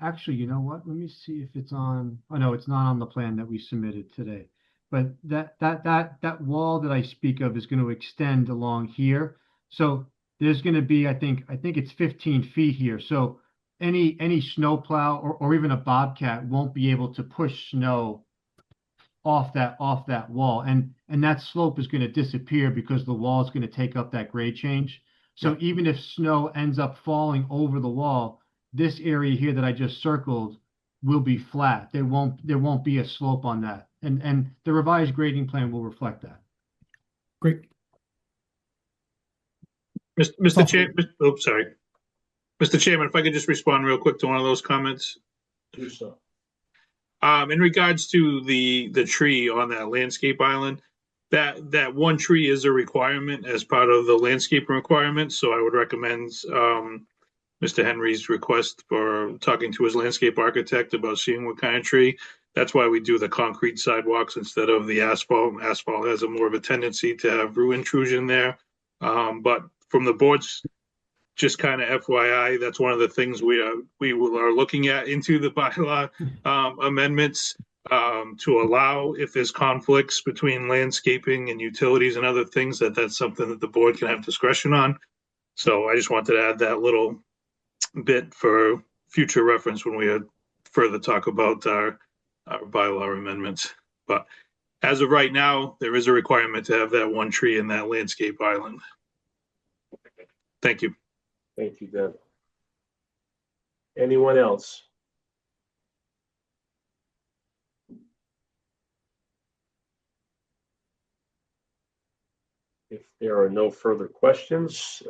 actually, you know what? Let me see if it's on, oh no, it's not on the plan that we submitted today. But that wall that I speak of is going to extend along here. So there's going to be, I think it's 15 feet here. So any snowplow or even a bobcat won't be able to push snow off that wall. And that slope is going to disappear because the wall is going to take up that grade change. So even if snow ends up falling over the wall, this area here that I just circled will be flat. There won't be a slope on that. And the revised grading plan will reflect that. Great. Mr. Chair, oops, sorry. Mr. Chairman, if I could just respond real quick to one of those comments. Do so. In regards to the tree on that landscape island, that one tree is a requirement as part of the landscaping requirement. So I would recommend Mr. Henry's request for talking to his landscape architect about seeing what kind of tree. That's why we do the concrete sidewalks instead of the asphalt. Asphalt has a more of a tendency to have root intrusion there. But from the board's just kind of FYI, that's one of the things we are looking at into the bylaw amendments to allow, if there's conflicts between landscaping and utilities and other things, that's something that the board can have discretion on. So I just wanted to add that little bit for future reference when we further talk about our bylaw amendments. But as of right now, there is a requirement to have that one tree in that landscape island. Thank you. Thank you, Deb. Anyone else? If there are no further questions,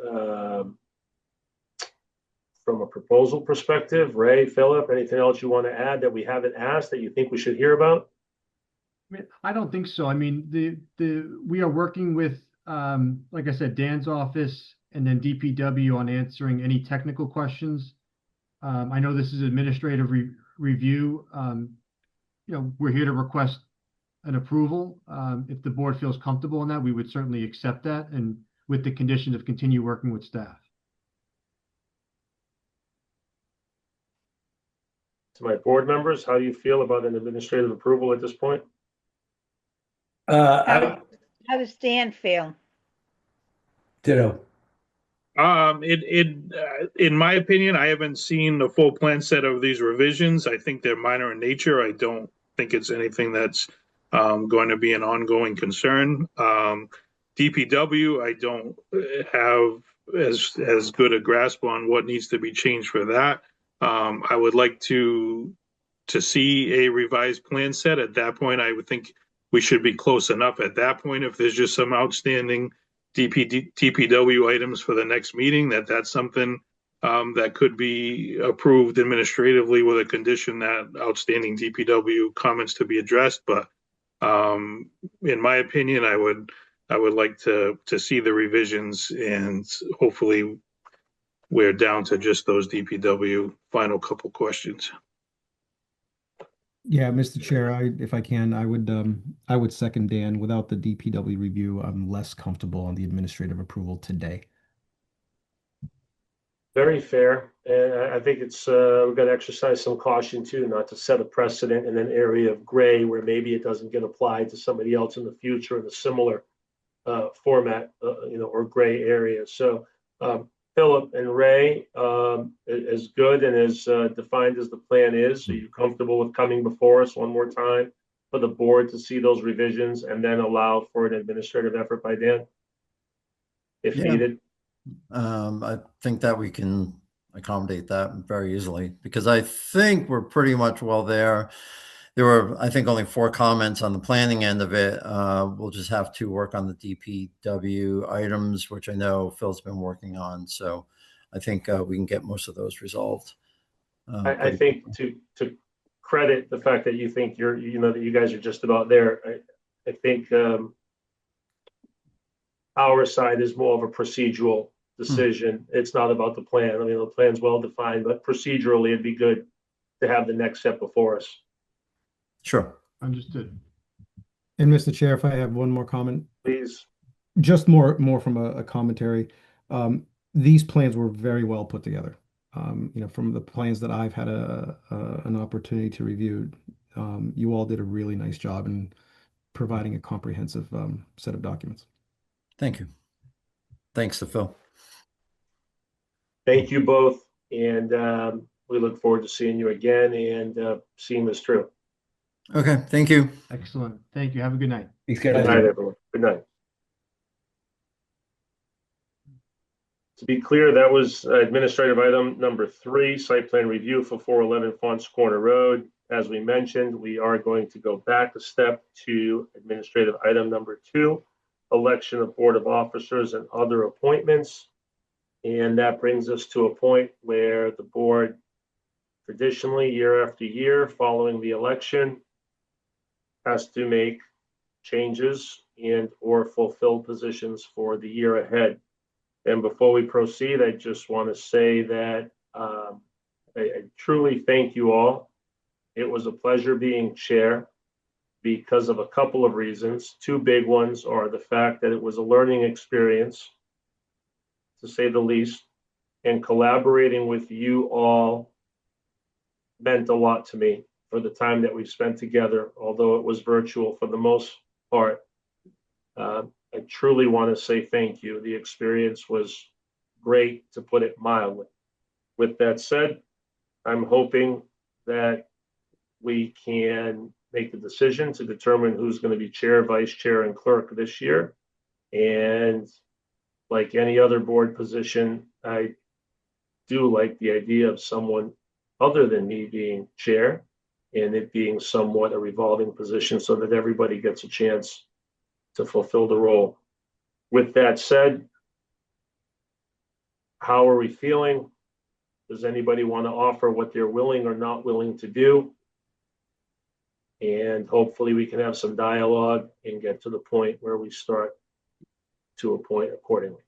from a proposal perspective, Ray, Philip, anything else you want to add that we haven't asked that you think we should hear about? I mean, I don't think so. I mean, we are working with, like I said, Dan's office and then DPW on answering any technical questions. I know this is administrative review. We're here to request an approval. If the board feels comfortable in that, we would certainly accept that, and with the condition of continue working with staff. To my board members, how do you feel about an administrative approval at this point? How does Dan feel? Ditto. In my opinion, I haven't seen the full plan set of these revisions. I think they're minor in nature. I don't think it's anything that's going to be an ongoing concern. DPW, I don't have as good a grasp on what needs to be changed for that. I would like to see a revised plan set. At that point, I would think we should be close enough at that point. If there's just some outstanding DPW items for the next meeting, that's something that could be approved administratively with a condition that outstanding DPW comments to be addressed. But in my opinion, I would like to see the revisions, and hopefully we're down to just those DPW final couple questions. Yeah, Mr. Chair, if I can, I would second Dan. Without the DPW review, I'm less comfortable on the administrative approval today. Very fair. And I think it's we've got to exercise some caution too, not to set a precedent in an area of gray where maybe it doesn't get applied to somebody else in the future in a similar format, or gray area. So Philip and Ray, as good and as defined as the plan is, are you comfortable with coming before us one more time for the board to see those revisions and then allow for an administrative effort by Dan if needed? I think that we can accommodate that very easily, because I think we're pretty much well there. There were, I think, only 4 comments on the planning end of it. We'll just have to work on the DPW items, which I know Phil's been working on. So I think we can get most of those resolved. I think to credit the fact that you think that you guys are just about there, I think our side is more of a procedural decision. It's not about the plan. I mean, the plan's well defined, but procedurally, it'd be good to have the next step before us. Sure. Understood. And Mr. Chair, if I have one more comment, Please. just more from a commentary. These plans were very well put together. From the plans that I've had an opportunity to review, you all did a really nice job in providing a comprehensive set of documents. Thank you. Thanks to Phil. Thank you both, and we look forward to seeing you again and seeing this through. Okay, thank you. Excellent. Thank you. Have a good night. Thanks, Good guys. night, everyone. Good night. To be clear, that was administrative item number 3, site plan review for 411 Fonts Corner Road. As we mentioned, we are going to go back a step to administrative item number 2, election of Board of Officers and other appointments. And that brings us to a point where the board traditionally, year after year, following the election, has to make changes and or fulfill positions for the year ahead. And before we proceed, I just want to say that I truly thank you all. It was a pleasure being chair because of a couple of reasons. 2 big ones are the fact that it was a learning experience, to say the least, and collaborating with you all meant a lot to me for the time that we've spent together, although it was virtual for the most part. I truly want to say thank you. The experience was great, to put it mildly. With that said, I'm hoping that we can make the decision to determine who's going to be chair, vice chair, and clerk this year. And like any other board position, I do like the idea of someone other than me being chair, and it being somewhat a revolving position so that everybody gets a chance to fulfill the role. With that said, how are we feeling? Does anybody want to offer what they're willing or not willing to do? And hopefully we can have some dialogue and get to the point where we start to appoint accordingly.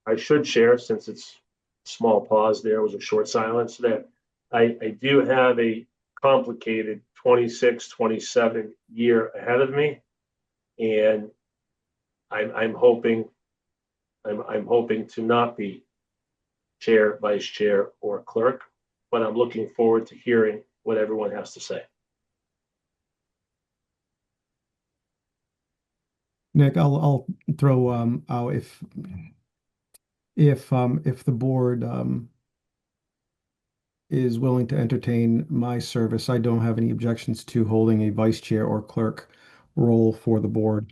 I should share, since it's small pause, there was a short silence, that I do have a complicated 26-27 year ahead of me, and I'm hoping to not be chair, vice chair, or clerk, but I'm looking forward to hearing what everyone has to say. Nick, I'll throw out if the board is willing to entertain my service, I don't have any objections to holding a vice chair or clerk role for the board.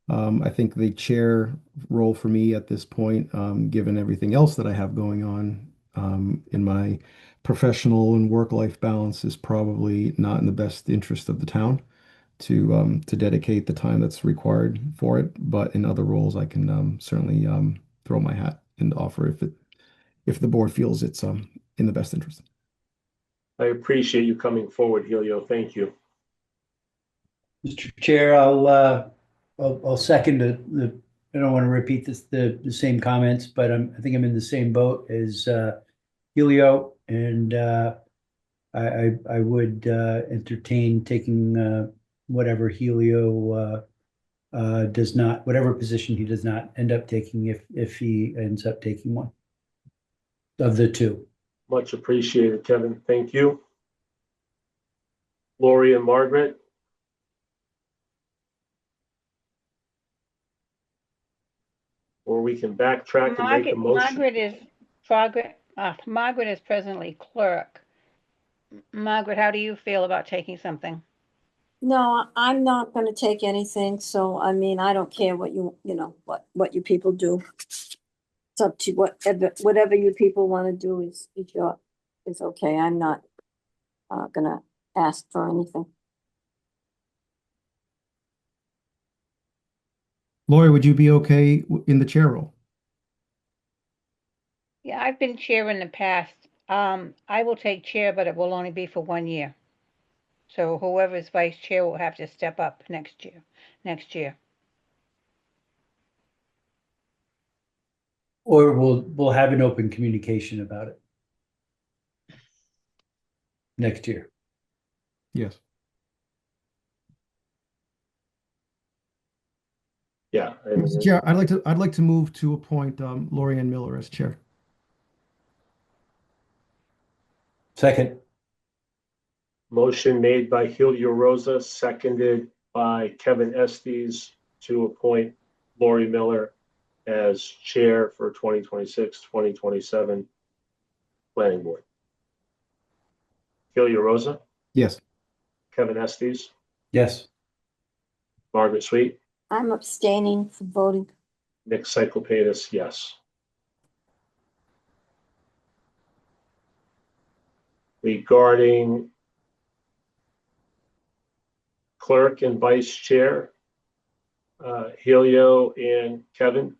I think the chair role for me at this point, given everything else that I have going on in my professional and work-life balance, is probably not in the best interest of the town to dedicate the time that's required for it. But in other roles, I can certainly throw my hat and offer if the board feels it's in the best interest. I appreciate you coming forward, Helio. Thank you. Mr. Chair, I'll second I don't want to repeat the same comments, but I think I'm in the same boat as Helio, and I would entertain taking whatever Helio does not, whatever position he does not end up taking, if he ends up taking one of the 2. Much appreciated, Kevin. Thank you. Lori and Margaret. Or we can backtrack and make a motion. Margaret is presently clerk. Margaret, how do you feel about taking something? No, I'm not going to take anything. So, I mean, I don't care what what you people do. It's up to whatever you people want to do is okay. I'm not going to ask for anything. Lori, would you be okay in the chair role? Yeah, I've been chair in the past. I will take chair, but it will only be for 1 year. So whoever's vice chair will have to step up next year. Or we'll have an open communication about it next year. Yes. Yeah. I mean, Mr. Chair, I'd like to move to appoint Lori Ann Miller as chair. Second, motion made by Helio Rosa, seconded by Kevin Estes to appoint Lori Miller as chair for 2026, 2027 planning board. Helio Rosa, Yes. Kevin Estes, yes. Margaret Sweet, I'm abstaining from voting. Nick Cyclepatis, yes. Regarding clerk and vice chair, Helio and Kevin,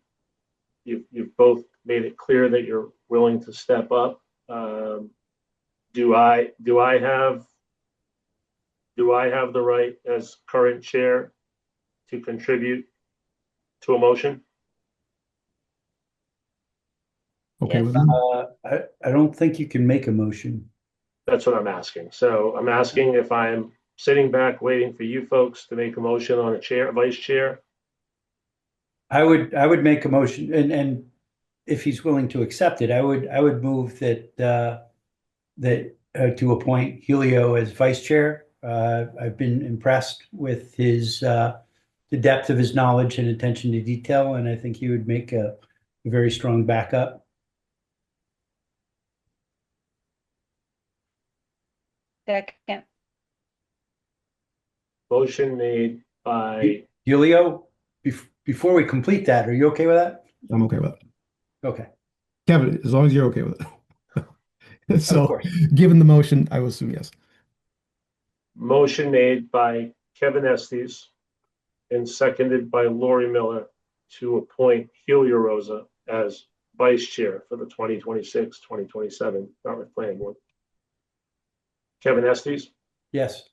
you've both made it clear that you're willing to step up. Do I have the right as current chair to contribute to a motion? Okay Yes. with that? I don't think you can make a motion. That's what I'm asking. So I'm asking if I'm sitting back waiting for you folks to make a motion on a chair, vice chair. I would make a motion, and if he's willing to accept it, I would move that to appoint Helio as vice chair. I've been impressed with the depth of his knowledge and attention to detail, and I think he would make a very strong backup. Second, Motion made by, Helio, before we complete that, are you okay with that? I'm okay with it. Okay. Kevin, as long as you're okay with it. Of So, course. given the motion, I will assume yes. motion made by Kevin Estes and seconded by Lori Miller to appoint Helio Rosa as vice chair for the 2026, 2027 Dartmouth Planning Board. Kevin Estes, Yes.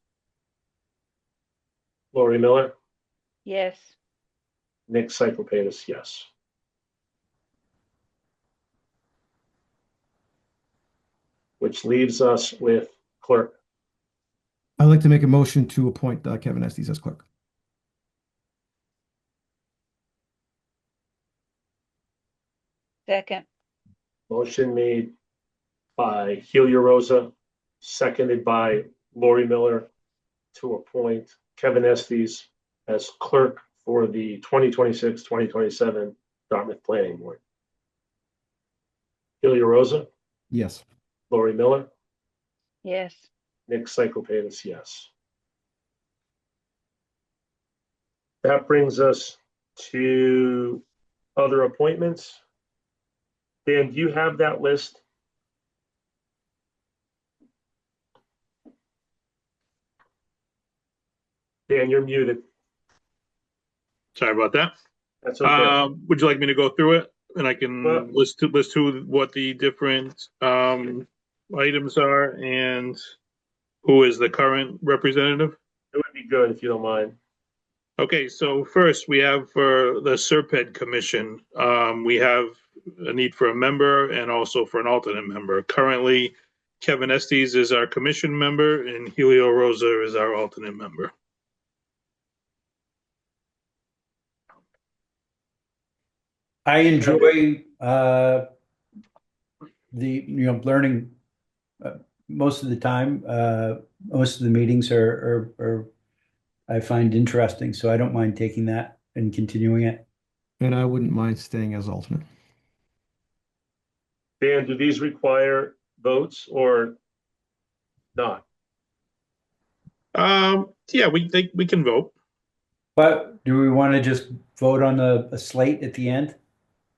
Lori Miller, yes. Nick Cyclepatis, yes. Which leaves us with clerk. I'd like to make a motion to appoint Kevin Estes as clerk. Second, Motion made by Helio Rosa, seconded by Lori Miller to appoint Kevin Estes as clerk for the 2026, 2027 Dartmouth Planning Board. Helio Rosa, Yes. Lori Miller, yes. Nick Cyclepatis, yes. That brings us to other appointments. Dan, do you have that list? Dan, you're muted. Sorry about that. That's okay. Would you like me to go through it? And I can Well- list who what the different items are and who is the current representative? It would be good if you don't mind. Okay, so first we have for the Serped Commission, we have a need for a member and also for an alternate member. Currently, Kevin Estes is our commission member and Helio Rosa is our alternate member. I enjoy learning most of the time. Most of the meetings are I find interesting, so I don't mind taking that and continuing it. And I wouldn't mind staying as alternate. Dan, do these require votes or not? Yeah, we can vote. But do we want to just vote on a slate at the end?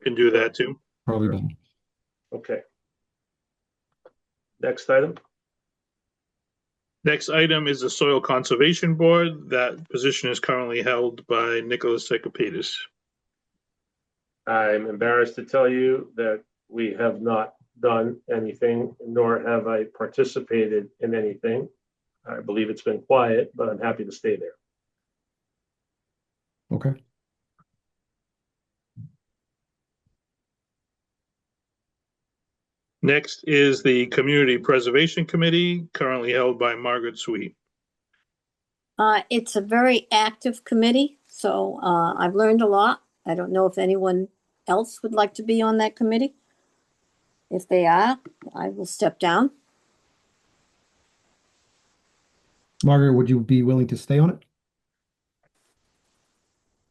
Can do that too. Probably better. Okay. Next item. Next item is the Soil Conservation Board. That position is currently held by Nicholas Cyclepatis. I'm embarrassed to tell you that we have not done anything, nor have I participated in anything. I believe it's been quiet, but I'm happy to stay there. Okay. Next is the Community Preservation Committee, currently held by Margaret Sweet. It's a very active committee, so I've learned a lot. I don't know if anyone else would like to be on that committee. If they are, I will step down. Margaret, would you be willing to stay on it?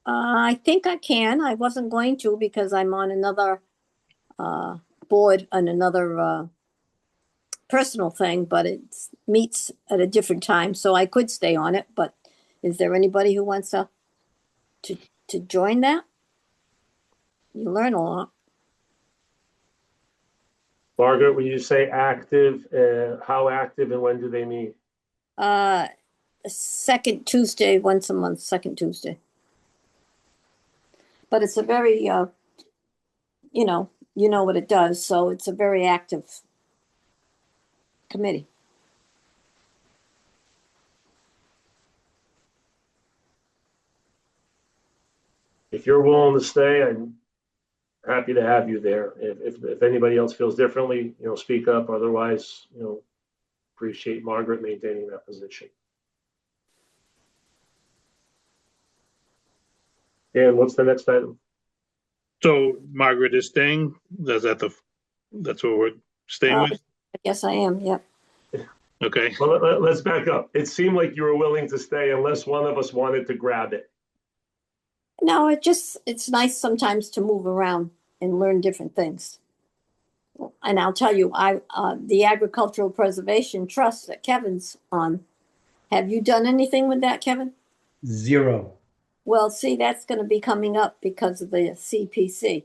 I think I can. I wasn't going to because I'm on another board on another personal thing, but it meets at a different time, so I could stay on it. But is there anybody who wants to join that? You learn a lot. Margaret, when you say active, how active and when do they meet? Second Tuesday, once a month, second Tuesday. But it's a very, you know what it does, so it's a very active committee. If you're willing to stay, I'm happy to have you there. If anybody else feels differently, speak up. Otherwise, appreciate Margaret maintaining that position. Dan, what's the next item? So Margaret is staying. That's what we're staying with? I guess I am, yep. Okay. Well, let's back up. It seemed like you were willing to stay unless one of us wanted to grab it. No, it's nice sometimes to move around and learn different things. And I'll tell you, the Agricultural Preservation Trust that Kevin's on, have you done anything with that, Kevin? 0. Well, see, that's going to be coming up because of the CPC.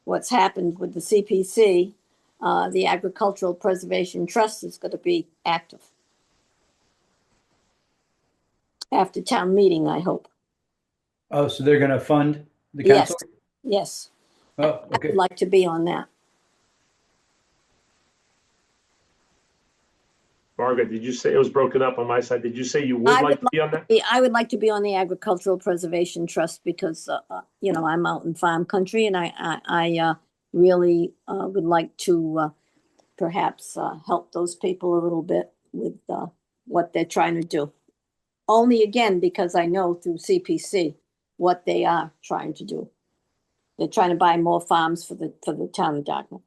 What's happened with the CPC, the Agricultural Preservation Trust is going to be active. After town meeting, I hope. Oh, so they're going to fund the council? Yes. Oh, I okay. would like to be on that. Margaret, did you say it was broken up on my side? Did you say you would like to be on that? I would like to be on the Agricultural Preservation Trust because, I'm out in farm country and I really would like to perhaps help those people a little bit with what they're trying to do. Only again, because I know through CPC what they are trying to do. They're trying to buy more farms for the town of Dartmouth.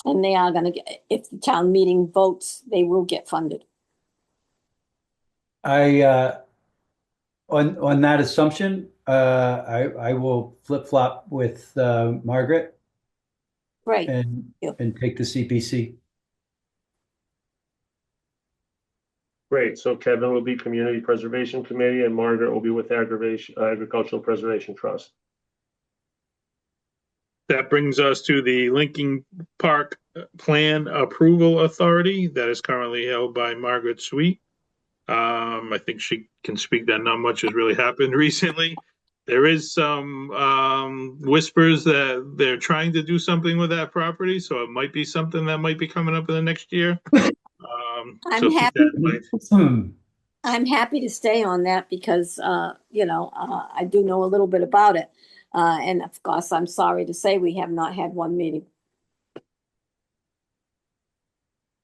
And they are going to get, if the town meeting votes, they will get funded. On that assumption, I will flip-flop with Margaret Great. and take the CPC. Great. So Kevin will be Community Preservation Committee and Margaret will be with Agricultural Preservation Trust. That brings us to the Lincoln Park Plan Approval Authority that is currently held by Margaret Sweet. I think she can speak that not much has really happened recently. There is some whispers that they're trying to do something with that property, so it might be something that might be coming up in the next year. I'm happy to stay on that because, I do know a little bit about it. And of course, I'm sorry to say we have not had one meeting.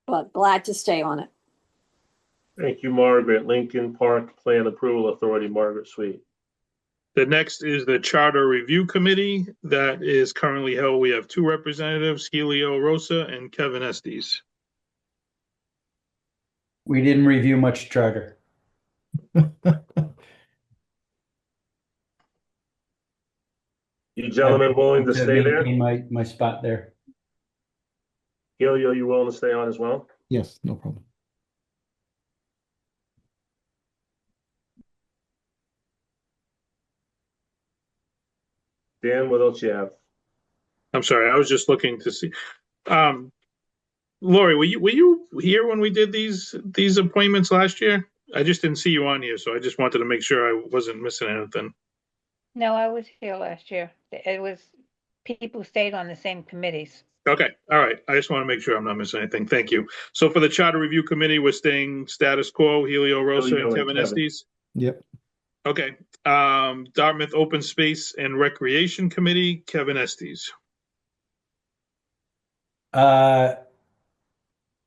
But glad to stay on it. Thank you, Margaret. Lincoln Park Plan Approval Authority, Margaret Sweet. The next is the Charter Review Committee that is currently held. We have 2 representatives, Helio Rosa and Kevin Estes. We didn't review much charter. You gentlemen willing to stay there? Maintain my spot there. Helio, you willing to stay on as well? Yes, no problem. Dan, what else you have? I'm sorry, I was just looking to see. Lori, were you here when we did these appointments last year? I just didn't see you on here, so I just wanted to make sure I wasn't missing anything. No, I was here last year. It was people who stayed on the same committees. Okay, all right. I just want to make sure I'm not missing anything. Thank you. So for the Charter Review Committee, we're staying status quo, Helio Rosa Helio and and Kevin Kevin. Estes. Yep. Okay. Dartmouth Open Space and Recreation Committee, Kevin Estes.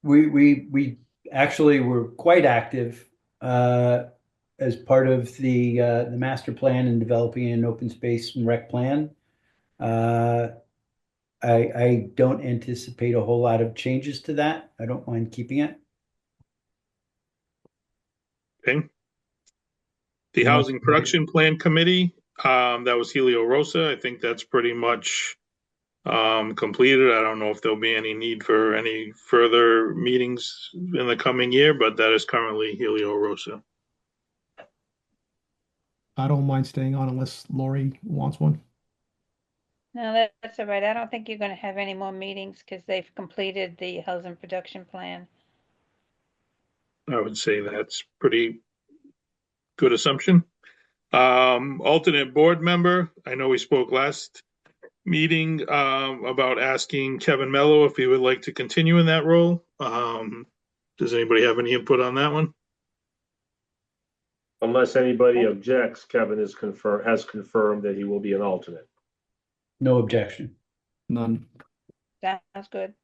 We actually were quite active as part of the master plan and developing an open space and rec plan. I don't anticipate a whole lot of changes to that. I don't mind keeping it. Okay. The Yeah. Housing Production Plan Committee, that was Helio Rosa. I think that's pretty much completed. I don't know if there'll be any need for any further meetings in the coming year, but that is currently Helio Rosa. I don't mind staying on unless Lori wants one. No, that's all right. I don't think you're gonna have any more meetings because they've completed the housing production plan. I would say that's pretty good assumption. Alternate board member, I know we spoke last meeting about asking Kevin Mello if he would like to continue in that role. Does anybody have any input on that one? Unless anybody objects, Kevin has confirmed that he will be an alternate. No objection. None. Sounds good.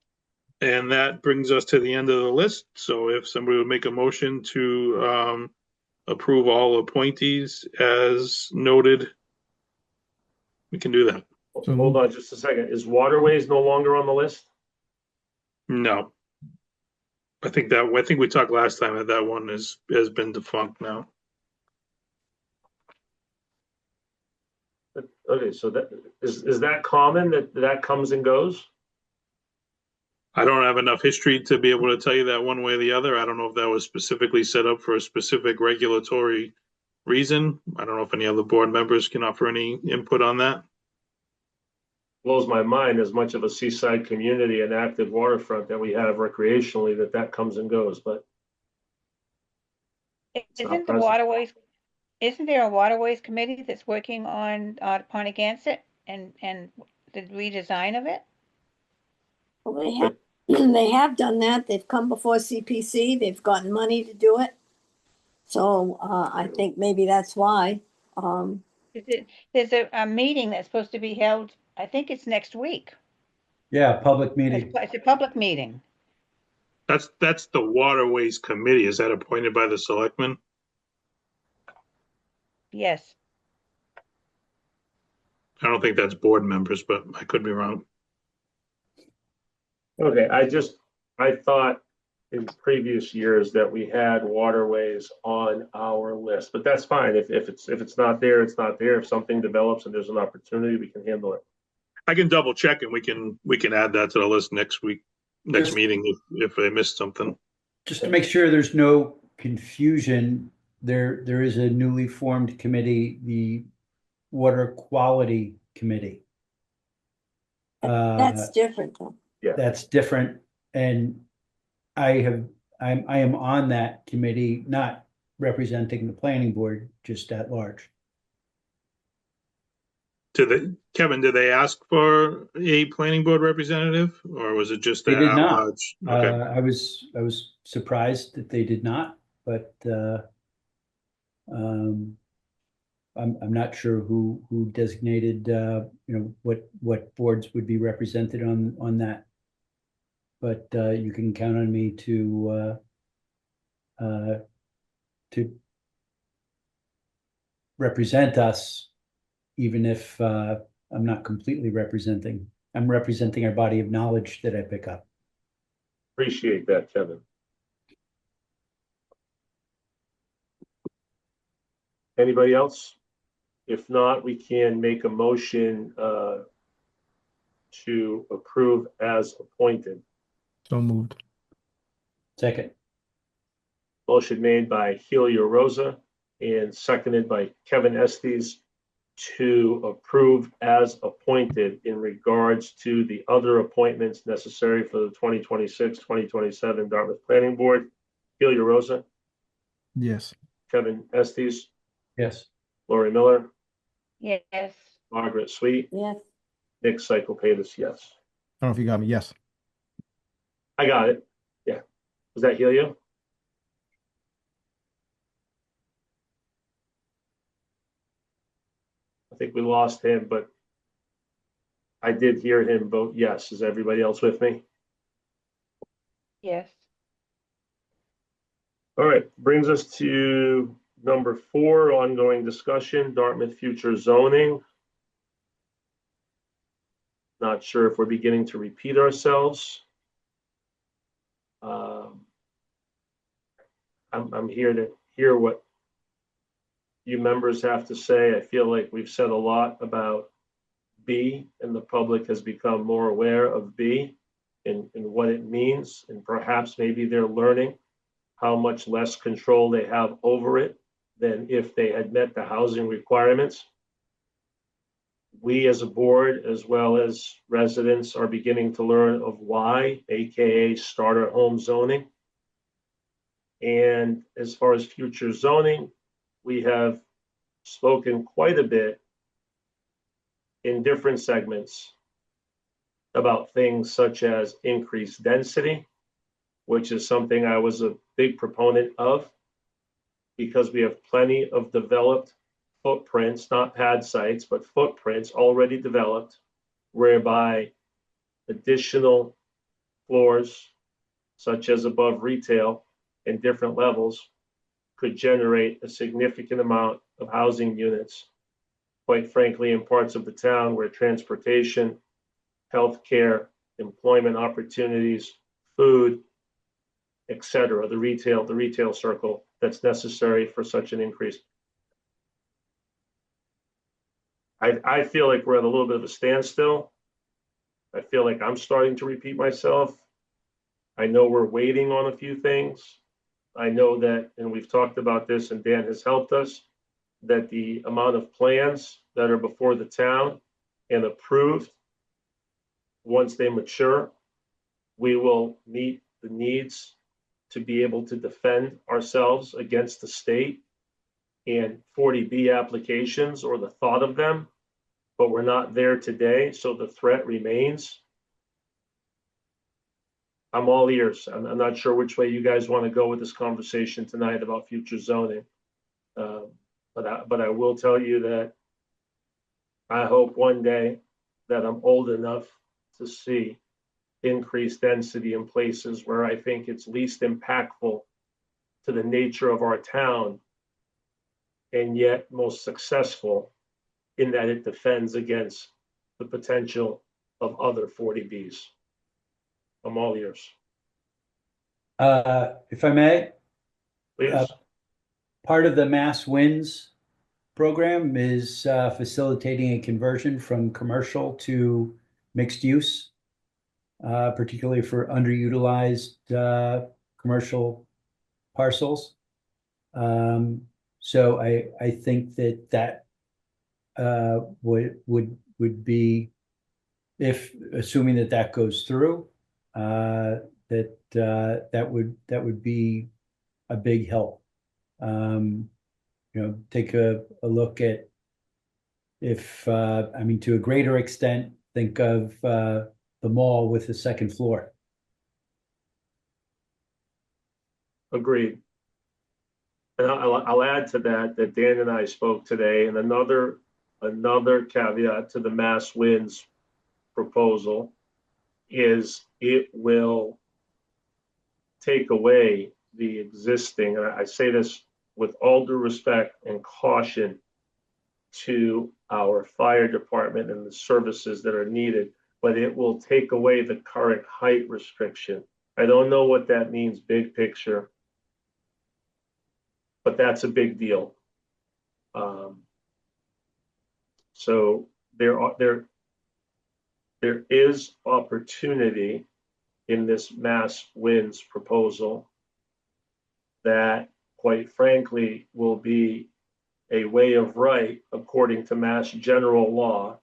And that brings us to the end of the list. So if somebody would make a motion to approve all appointees as noted, we can do that. So Hold on just a second. Is Waterways no longer on the list? No. I think we talked last time that one has been defunct now. Okay, so that is that common that comes and goes? I don't have enough history to be able to tell you that one way or the other. I don't know if that was specifically set up for a specific regulatory reason. I don't know if any other board members can offer any input on that. Blows my mind, as much of a seaside community and active waterfront that we have recreationally, that comes and goes, but Isn't there a waterways committee that's working on Pontiac and the redesign of it? Well, they have done that. They've come before CPC. They've gotten money to do it. So I think maybe that's why. There's a meeting that's supposed to be held, I think it's next week. Yeah, public meeting. It's a public meeting. That's the Waterways Committee. Is that appointed by the selectmen? Yes. I don't think that's board members, but I could be wrong. okay, I thought in previous years that we had Waterways on our list, but that's fine. If it's not there, it's not there. If something develops and there's an opportunity, we can handle it. I can double check and we can add that to the list next meeting if I missed something. Just to make sure there's no confusion, there is a newly formed committee, the Water Quality Committee. That's different though. That's different, and I am on that committee, not representing the planning board, just at large. Kevin, did they ask for a planning board representative, or was it just They did at not. large? Okay. I was surprised that they did not, but I'm not sure who designated what boards would be represented on that. But you can count on me to represent us, even if I'm not completely representing. I'm representing our body of knowledge that I pick up. Appreciate that, Kevin. Anybody else? If not, we can make a motion to approve as appointed. So moved. Second. Motion made by Helio Rosa and seconded by Kevin Estes to approve as appointed in regards to the other appointments necessary for the 2026-2027 Dartmouth Planning Board. Helio Rosa, Yes. Kevin Estes, Yes. Lori Miller, Yes. Margaret Sweet, Yes. Nick Cyclepatis, yes. I don't know if you got me. Yes. I got it. Yeah. Does that heal you? I think we lost him, but I did hear him vote yes. Is everybody else with me? Yes. All right, brings us to number 4, ongoing discussion, Dartmouth future zoning. Not sure if we're beginning to repeat ourselves. I'm here to hear what you members have to say. I feel like we've said a lot about B, and the public has become more aware of B and what it means, and perhaps maybe they're learning how much less control they have over it than if they had met the housing requirements. We as a board, as well as residents, are beginning to learn of why, AKA starter home zoning. And as far as future zoning, we have spoken quite a bit in different segments about things such as increased density, which is something I was a big proponent of, because we have plenty of developed footprints, not pad sites, but footprints already developed, whereby additional floors, such as above retail and different levels, could generate a significant amount of housing units, quite frankly, in parts of the town where transportation, healthcare, employment opportunities, food, etc., the retail circle that's necessary for such an increase. I feel like we're at a little bit of a standstill. I feel like I'm starting to repeat myself. I know we're waiting on a few things. I know that, and we've talked about this, and Dan has helped us, that the amount of plans that are before the town and approved, once they mature, we will meet the needs to be able to defend ourselves against the state and 40B applications or the thought of them, but we're not there today, so the threat remains. I'm all ears. I'm not sure which way you guys want to go with this conversation tonight about future zoning. But I will tell you that I hope one day that I'm old enough to see increased density in places where I think it's least impactful to the nature of our town, and yet most successful in that it defends against the potential of other 40Bs. I'm all ears. If I may, Please. part of the Mass Wins program is facilitating a conversion from commercial to mixed use, particularly for underutilized commercial parcels. So I think that would be, if assuming that goes through, that would be a big help. Take a look at, if to a greater extent, think of the mall with the second floor. Agreed. And I'll add to that Dan and I spoke today, and another caveat to the Mass Wins proposal is it will take away the existing, and I say this with all due respect and caution to our fire department and the services that are needed, but it will take away the current height restriction. I don't know what that means big picture, but that's a big deal. So there is opportunity in this Mass Wins proposal that, quite frankly, will be a way of right according to Mass General Law.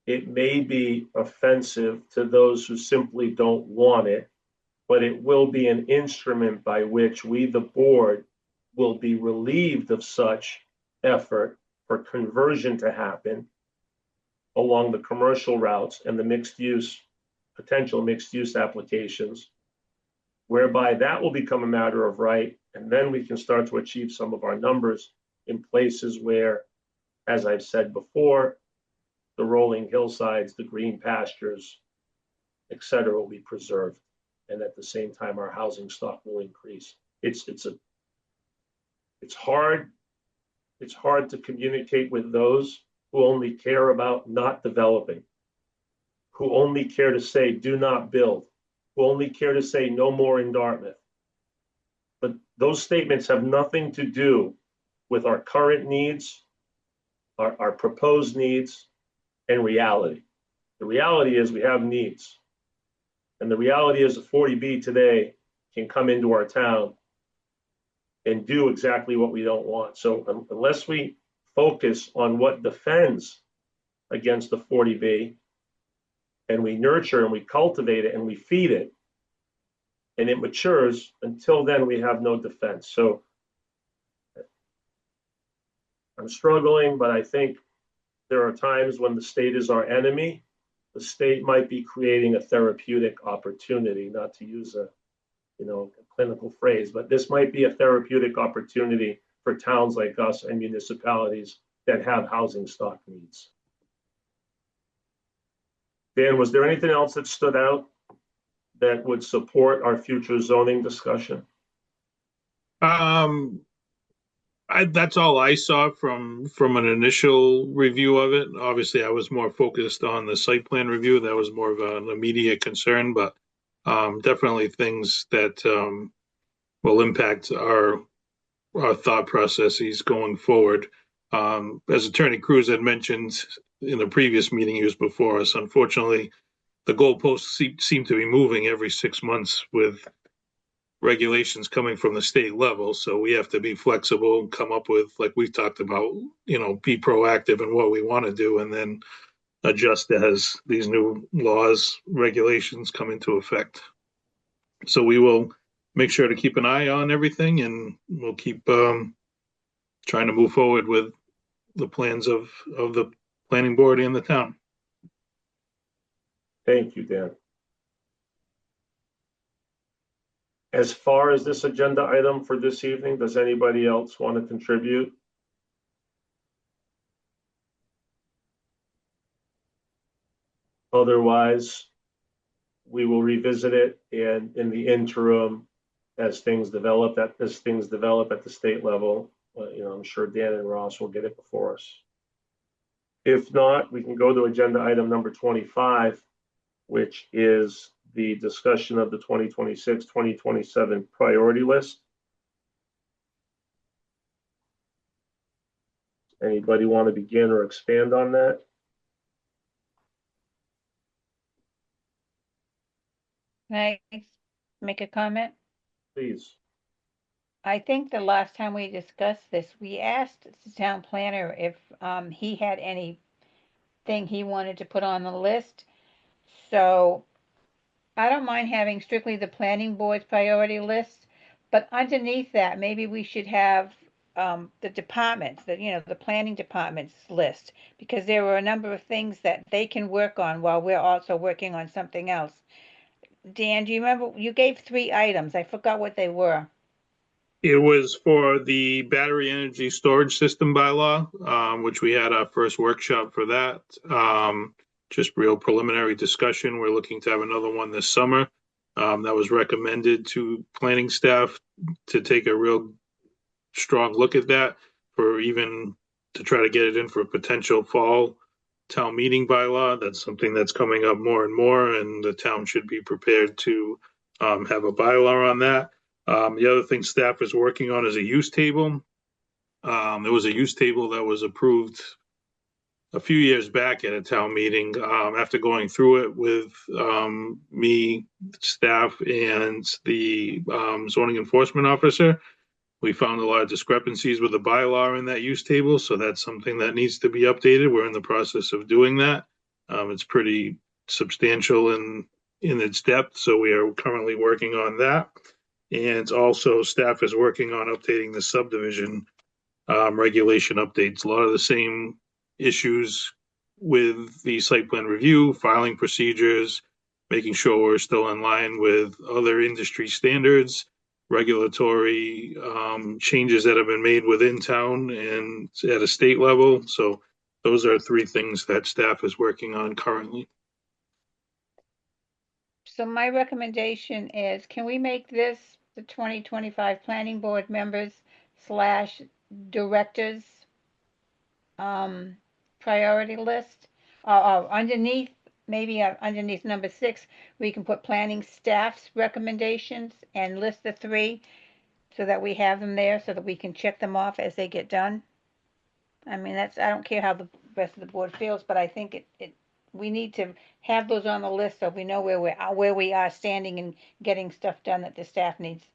It may be offensive to those who simply don't want it, but it will be an instrument by which we, the board, will be relieved of such effort for conversion to happen along the commercial routes and the potential mixed use applications, whereby that will become a matter of right. And then we can start to achieve some of our numbers in places where, as I've said before, the rolling hillsides, the green pastures, et cetera, will be preserved. And at the same time, our housing stock will increase. It's hard to communicate with those who only care about not developing, who only care to say, do not build, who only care to say no more in Dartmouth. But those statements have nothing to do with our current needs, our proposed needs, and reality. The reality is we have needs. And the reality is a 40B today can come into our town and do exactly what we don't want. So unless we focus on what defends against the 40B, and we nurture and we cultivate it and we feed it, and it matures, until then we have no defense. So I'm struggling, but I think there are times when the state is our enemy. The state might be creating a therapeutic opportunity, not to use a clinical phrase, but this might be a therapeutic opportunity for towns like us and municipalities that have housing stock needs. Dan, was there anything else that stood out that would support our future zoning discussion? That's all I saw from an initial review of it. Obviously, I was more focused on the site plan review. That was more of an immediate concern, but definitely things that will impact our thought processes going forward. As Attorney Cruz had mentioned in the previous meeting he was before us, unfortunately, the goalposts seem to be moving every 6 months with regulations coming from the state level. So we have to be flexible and come up with, like we've talked about, be proactive in what we want to do, and then adjust as these new laws, regulations come into effect. So we will make sure to keep an eye on everything, and we'll keep trying to move forward with the plans of the planning board and the town. Thank you, Dan. As far as this agenda item for this evening, does anybody else want to contribute? Otherwise, we will revisit it, and in the interim, as things develop at the state level, I'm sure Dan and Ross will get it before us. If not, we can go to agenda item number 25, which is the discussion of the 2026-2027 priority list. Anybody want to begin or expand on that? Can I make a comment? Please. I think the last time we discussed this, we asked the town planner if he had anything he wanted to put on the list. So I don't mind having strictly the planning board's priority list, but underneath that, maybe we should have the departments, the planning department's list, because there were a number of things that they can work on while we're also working on something else. Dan, do you remember, you gave 3 items. I forgot what they were. It was for the battery energy storage system bylaw, which we had our first workshop for that. Just real preliminary discussion. We're looking to have another one this summer. That was recommended to planning staff to take a real strong look at that, for even to try to get it in for a potential fall town meeting bylaw. That's something that's coming up more and more, and the town should be prepared to have a bylaw on that. The other thing staff is working on is a use table. There was a use table that was approved a few years back at a town meeting. After going through it with me, staff, and the zoning enforcement officer, we found a lot of discrepancies with the bylaw in that use table. So that's something that needs to be updated. We're in the process of doing that. It's pretty substantial in its depth. So we are currently working on that. And also staff is working on updating the subdivision regulation updates. A lot of the same issues with the site plan review, filing procedures, making sure we're still in line with other industry standards, regulatory changes that have been made within town and at a state level. So those are three things that staff is working on currently. So my recommendation is, can we make this the 2025 planning board members / directors priority list? Or underneath, maybe underneath number 6, we can put planning staff's recommendations and list the 3 so that we have them there so that we can check them off as they get done. I mean, I don't care how the rest of the board feels, but I think we need to have those on the list so we know where we are standing and getting stuff done that the staff needs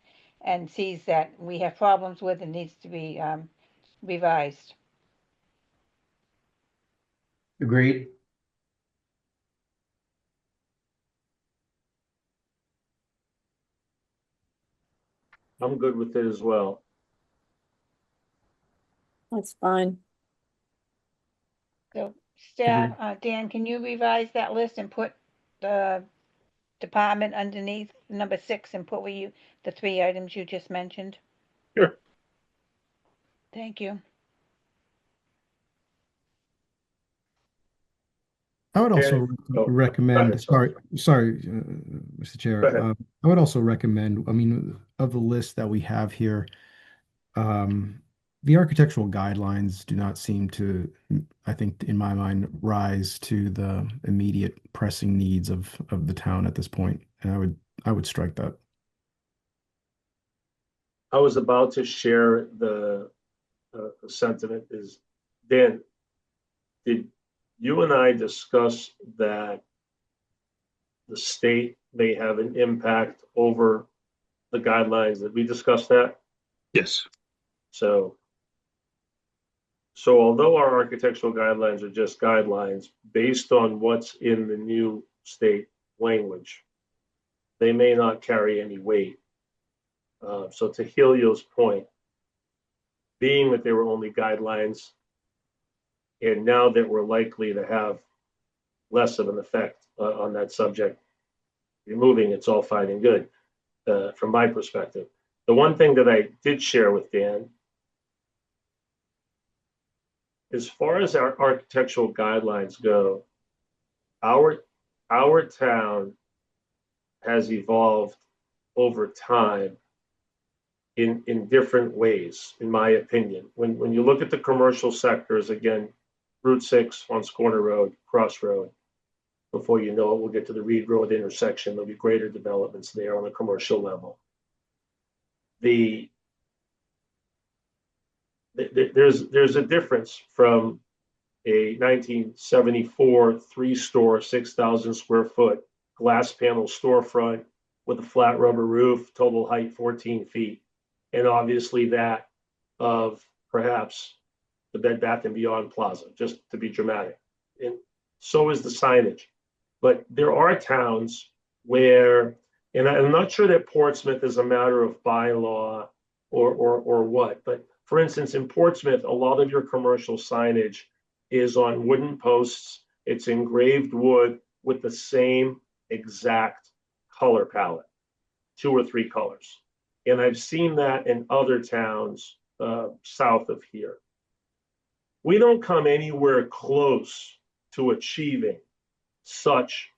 and sees that we have problems with and needs to be revised. Agreed. I'm good with it as well. That's fine. So staff, Dan, can you revise that list and put the department underneath number 6 and put the 3 items you just mentioned? Sure. Thank you. I would also Oh, recommend, ahead, sorry. sorry, Mr. Chair. Go ahead. I would also recommend, I mean, of the list that we have here, the architectural guidelines do not seem to, I think, in my mind, rise to the immediate pressing needs of the town at this point. And I would strike that. I was about to share the sentiment is, Dan, did you and I discuss that the state may have an impact over the guidelines? Did we discuss that? Yes. So although our architectural guidelines are just guidelines, based on what's in the new state language, they may not carry any weight. So to Helio's point, being that they were only guidelines, and now that we're likely to have less of an effect on that subject, removing it's all fine and good from my perspective. The one thing that I did share with Dan, as far as our architectural guidelines go, our town has evolved over time in different ways, in my opinion. When you look at the commercial sectors, again, Route 6, Once Corner Road, Crossroad, before you know it, we'll get to the Reed Road intersection. There'll be greater developments there on a commercial level. There's a difference from a 1974 3-store, 6,000 square foot glass panel storefront with a flat rubber roof, total height 14 feet. And obviously that of perhaps the Bed Bath & Beyond Plaza, just to be dramatic. And so is the signage. But there are towns where, and I'm not sure that Portsmouth is a matter of bylaw or what, but for instance, in Portsmouth, a lot of your commercial signage is on wooden posts. It's engraved wood with the same exact color palette, 2 or 3 colors. And I've seen that in other towns south of here. We don't come anywhere close to achieving such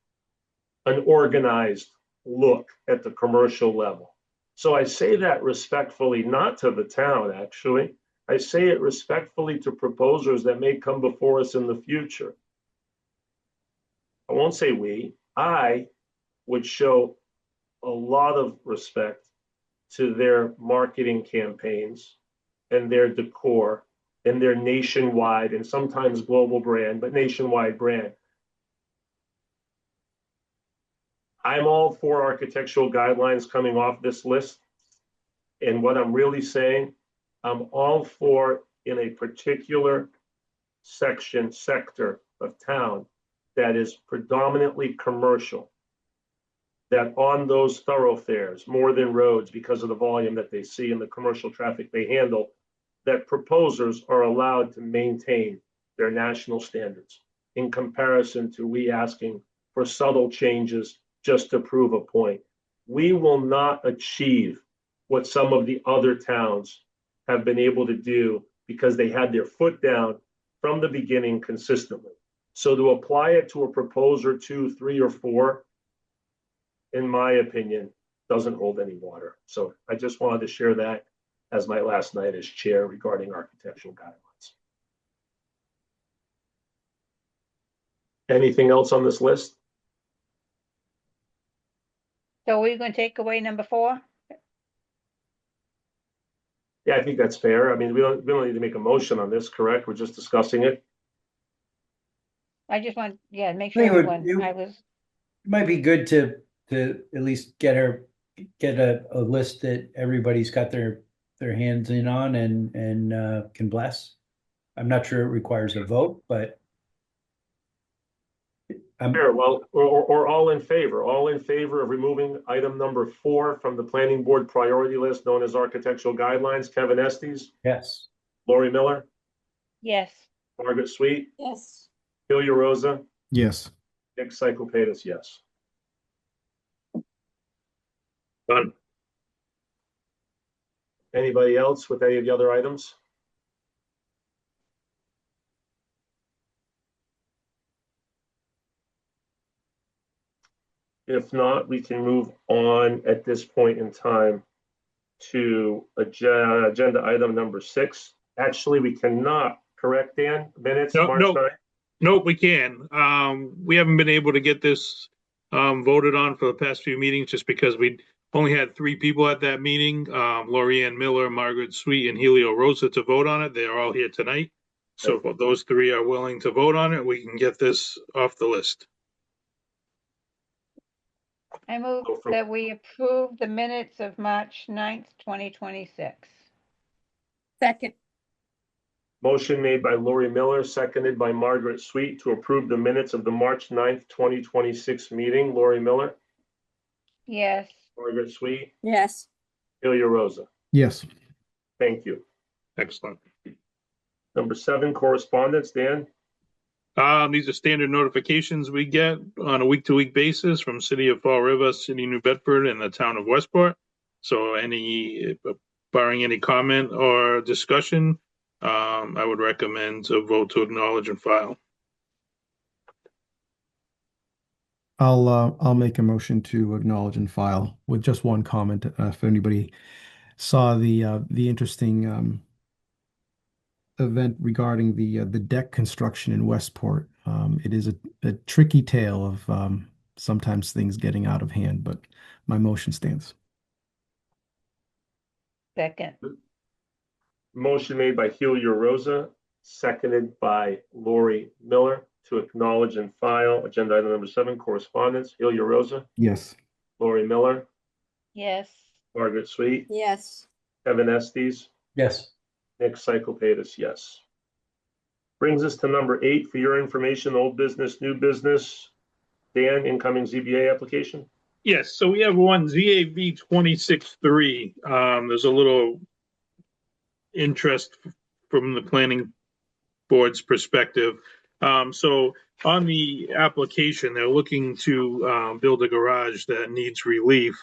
an organized look at the commercial level. So I say that respectfully, not to the town, actually. I say it respectfully to proposers that may come before us in the future. I won't say we. I would show a lot of respect to their marketing campaigns and their decor and their nationwide and sometimes global brand, but nationwide brand. I'm all for architectural guidelines coming off this list. And what I'm really saying, I'm all for in a particular sector of town that is predominantly commercial, that on those thoroughfares, more than roads because of the volume that they see and the commercial traffic they handle, that proposers are allowed to maintain their national standards, in comparison to we asking for subtle changes just to prove a point. We will not achieve what some of the other towns have been able to do because they had their foot down from the beginning consistently. So to apply it to a proposer 2, 3, or 4, in my opinion, doesn't hold any water. So I just wanted to share that as my last night as chair regarding architectural guidelines. Anything else on this list? So we're going to take away number 4? Yeah, I think that's fair. I mean, we don't need to make a motion on this, correct? We're just discussing it. I just want, yeah, make I sure think everyone, it might be good to at least get a list that everybody's got their hands in on and can bless. I'm not sure it requires a vote, but Sure, well, or all in favor of removing item number 4 from the planning board priority list known as architectural guidelines. Kevin Estes, yes. Lori Miller, yes. Margaret Sweet, Yes. Ilya Rosa, Yes. Nick Cyclepatis, yes. Done. Anybody else with any of the other items? If not, we can move on at this point in time to agenda item number 6. Actually, we cannot, correct, Dan? Minutes, March 9th? Nope, we can. We haven't been able to get this voted on for the past few meetings just because we only had 3 people at that meeting. Lori Ann Miller, Margaret Sweet, and Helio Rosa to vote on it. They are all here tonight. So if those 3 are willing to vote on it, we can get this off the list. I move that we approve the minutes of March 9th, 2026. Second. Motion made by Lori Miller, seconded by Margaret Sweet to approve the minutes of the March 9th, 2026 meeting. Lori Miller, Yes. Margaret Sweet, Yes. Ilya Rosa. Yes. Thank you. Excellent. Number 7, correspondence, Dan. These are standard notifications we get on a week-to-week basis from City of Fall River, City of New Bedford, and the town of Westport. So barring any comment or discussion, I would recommend a vote to acknowledge and file. I'll make a motion to acknowledge and file with just one comment. If anybody saw the interesting event regarding the deck construction in Westport, it is a tricky tale of sometimes things getting out of hand, but my motion stands. Second. Motion made by Helio Rosa, seconded by Lori Miller to acknowledge and file agenda item number 7, correspondence. Helio Rosa, Yes. Lori Miller, Yes. Margaret Sweet, Yes. Kevin Estes, Yes. Nick Cyclepatis, yes. Brings us to number 8 for your information, old business, new business. Dan, incoming ZBA application. Yes, so we have one ZAV 26-3. There's a little interest from the planning board's perspective. So on the application, they're looking to build a garage that needs relief.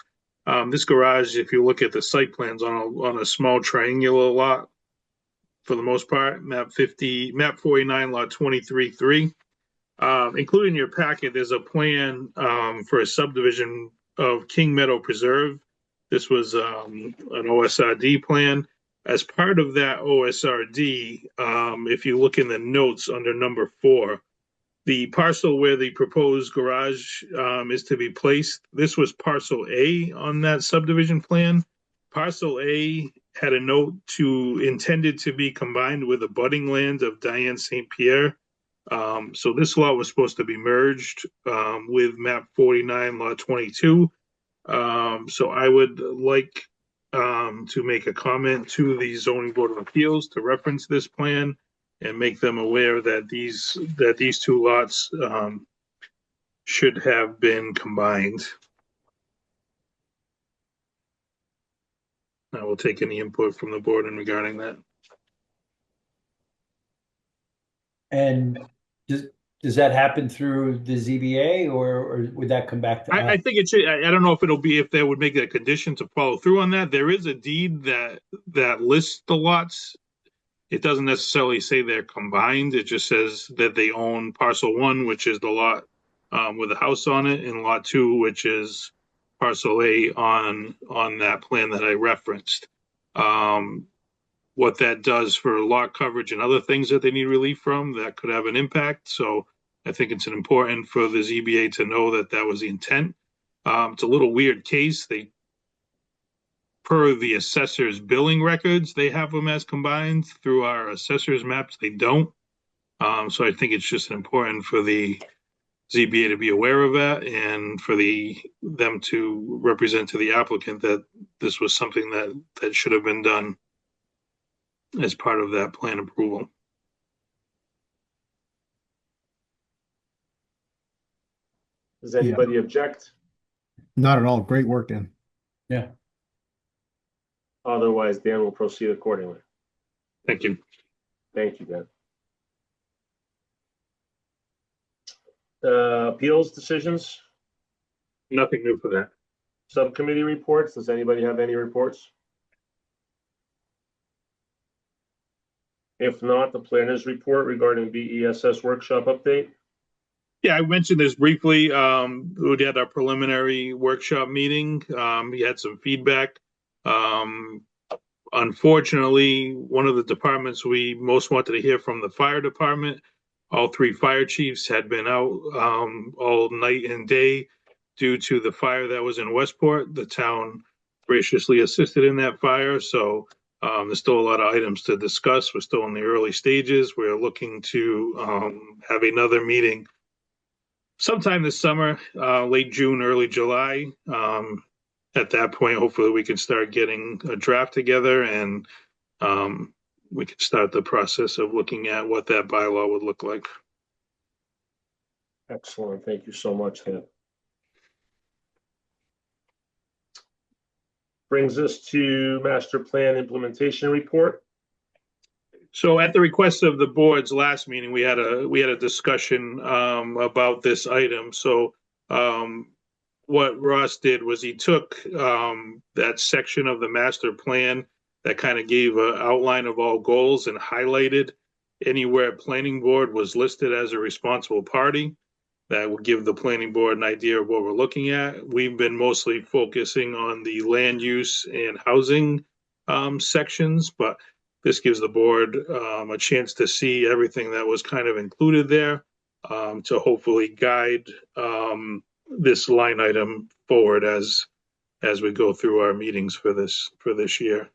This garage, if you look at the site plans on a small triangular lot, for the most part, map 49, lot 23-3. Including your packet, there's a plan for a subdivision of King Meadow Preserve. This was an OSRD plan. As part of that OSRD, if you look in the notes under number 4, the parcel where the proposed garage is to be placed, this was parcel A on that subdivision plan. Parcel A had a note intended to be combined with the budding land of Diane St. Pierre. So this lot was supposed to be merged with map 49, lot 22. So I would like to make a comment to the Zoning Board of Appeals to reference this plan and make them aware that these 2 lots should have been combined. I will take any input from the board in regarding that. And does that happen through the ZBA or would that come back to I us? think it should, I don't know if it'll be, if they would make that a condition to follow through on that. There is a deed that lists the lots. It doesn't necessarily say they're combined. It just says that they own parcel 1, which is the lot with a house on it, and lot 2, which is parcel A on that plan that I referenced. What that does for lot coverage and other things that they need relief from, that could have an impact. So I think it's important for the ZBA to know that that was the intent. It's a little weird case. Per the assessor's billing records, they have them as combined. Through our assessor's maps, they don't. So I think it's just important for the ZBA to be aware of that, and for them to represent to the applicant that this was something that should have been done as part of that plan approval. Does anybody object? Not at all. Great work, Dan. Yeah. Otherwise, Dan will proceed accordingly. Thank you. Thank you, Dan. Appeals decisions, Nothing new for that. subcommittee reports. Does anybody have any reports? If not, the planner's report regarding BESS workshop update. Yeah, I mentioned this briefly. We had our preliminary workshop meeting. We had some feedback. Unfortunately, one of the departments we most wanted to hear from, the fire department, all 3 fire chiefs had been out all night and day due to the fire that was in Westport. The town graciously assisted in that fire. So there's still a lot of items to discuss. We're still in the early stages. We're looking to have another meeting sometime this summer, late June, early July. At that point, hopefully we can start getting a draft together, and we can start the process of looking at what that bylaw would look like. Excellent. Thank you so much, Dan. Brings us to master plan implementation report. So at the request of the board's last meeting, we had a discussion about this item. So what Ross did was he took that section of the master plan that kind of gave an outline of all goals and highlighted anywhere planning board was listed as a responsible party. That would give the planning board an idea of what we're looking at. We've been mostly focusing on the land use and housing sections, but this gives the board a chance to see everything that was kind of included there to hopefully guide this line item forward as we go through our meetings for this year.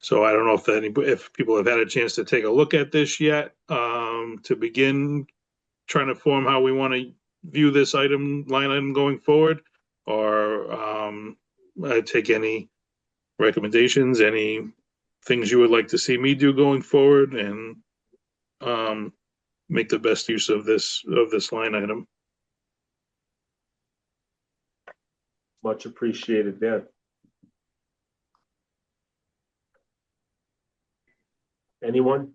So I don't know if people have had a chance to take a look at this yet, to begin trying to form how we want to view this line item going forward, or I take any recommendations, any things you would like to see me do going forward, and make the best use of this line item. Much appreciated, Dan. Anyone?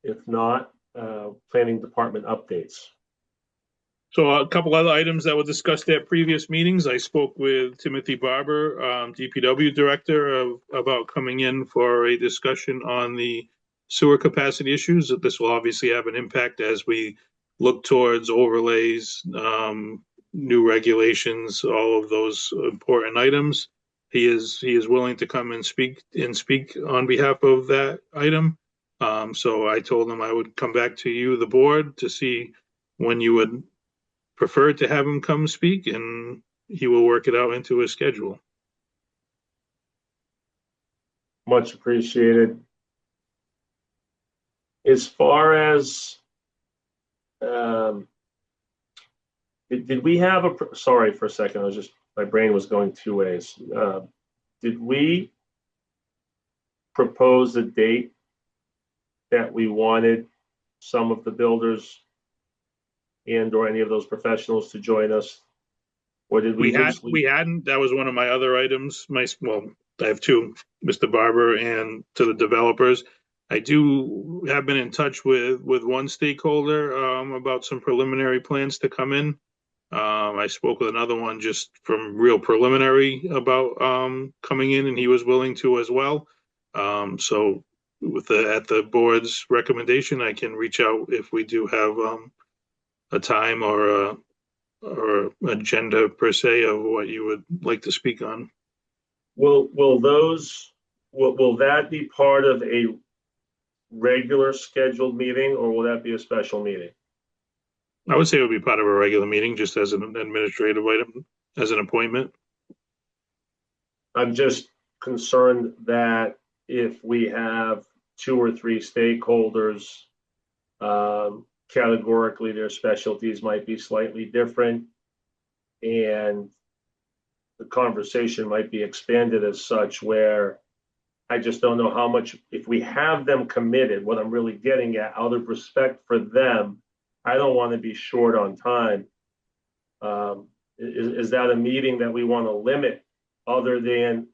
If not, planning department updates. So a couple other items that were discussed at previous meetings. I spoke with Timothy Barber, DPW director, about coming in for a discussion on the sewer capacity issues. This will obviously have an impact as we look towards overlays, new regulations, all of those important items. He is willing to come and speak on behalf of that item. So I told him I would come back to you, the board, to see when you would prefer to have him come speak, and he will work it out into his schedule. Much appreciated. As far as, did we have sorry for a second, my brain was going 2 ways. Did we propose a date that we wanted some of the builders and or any of those professionals to join us? Or did we hadn't. That was one of my other items. I have 2, Mr. Barber and to the developers. I have been in touch with one stakeholder about some preliminary plans to come in. I spoke with another one just from real preliminary about coming in, and he was willing to as well. So at the board's recommendation, I can reach out if we do have a time or agenda per se of what you would like to speak on. Will that be part of a regular scheduled meeting, or will that be a special meeting? I would say it would be part of a regular meeting, just as an administrative item, as an appointment. I'm just concerned that if we have 2 or 3 stakeholders, categorically their specialties might be slightly different, and the conversation might be expanded as such, where I just don't know how much, if we have them committed, what I'm really getting at, out of respect for them, I don't want to be short on time. Is that a meeting that we want to limit other than,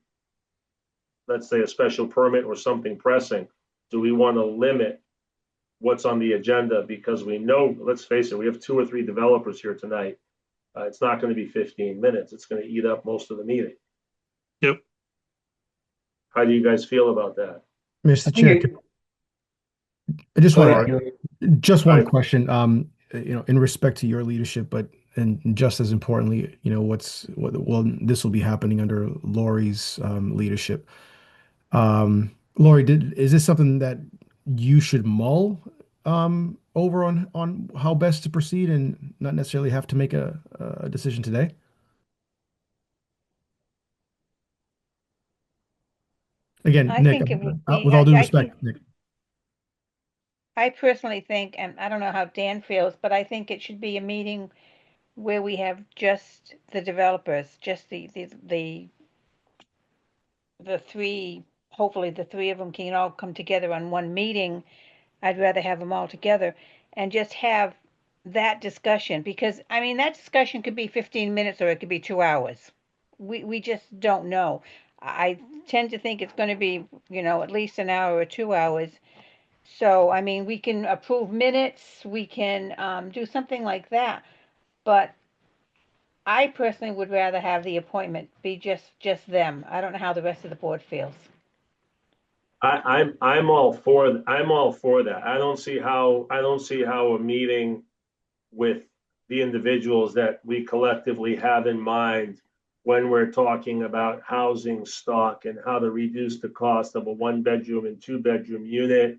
let's say, a special permit or something pressing? Do we want to limit what's on the agenda? Because we know, let's face it, we have 2 or 3 developers here tonight. It's not going to be 15 minutes. It's going to eat up most of the meeting. Yep. How do you guys feel about that? Mr. Chair, I just Go want ahead. just one Right. question, in respect to your leadership, but and just as importantly, this will be happening under Lori's leadership. Lori, is this something that you should mull over on how best to proceed and not necessarily have to make a decision today? Again, I Nick, think it would with be, all due I respect, think, Nick. I personally think, and I don't know how Dan feels, but I think it should be a meeting where we have just the developers, just the 3, hopefully the 3 of them can all come together on one meeting. I'd rather have them all together and just have that discussion, because I mean, that discussion could be 15 minutes or it could be 2 hours. We just don't know. I tend to think it's going to be, at least an hour or 2 hours. So, I mean, we can approve minutes, we can do something like that. But I personally would rather have the appointment be just them. I don't know how the rest of the board feels. I'm all for that. I don't see how a meeting with the individuals that we collectively have in mind when we're talking about housing stock and how to reduce the cost of a 1-bedroom and 2-bedroom unit,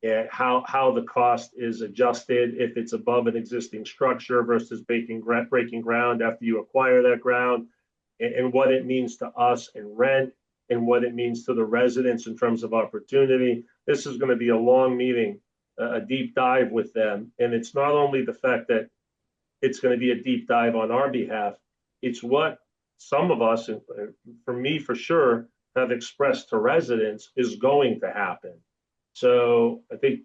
and how the cost is adjusted if it's above an existing structure versus breaking ground after you acquire that ground, and what it means to us in rent, and what it means to the residents in terms of opportunity. This is going to be a long meeting, a deep dive with them. And it's not only the fact that it's going to be a deep dive on our behalf, it's what some of us, and for me for sure, have expressed to residents is going to happen. So I think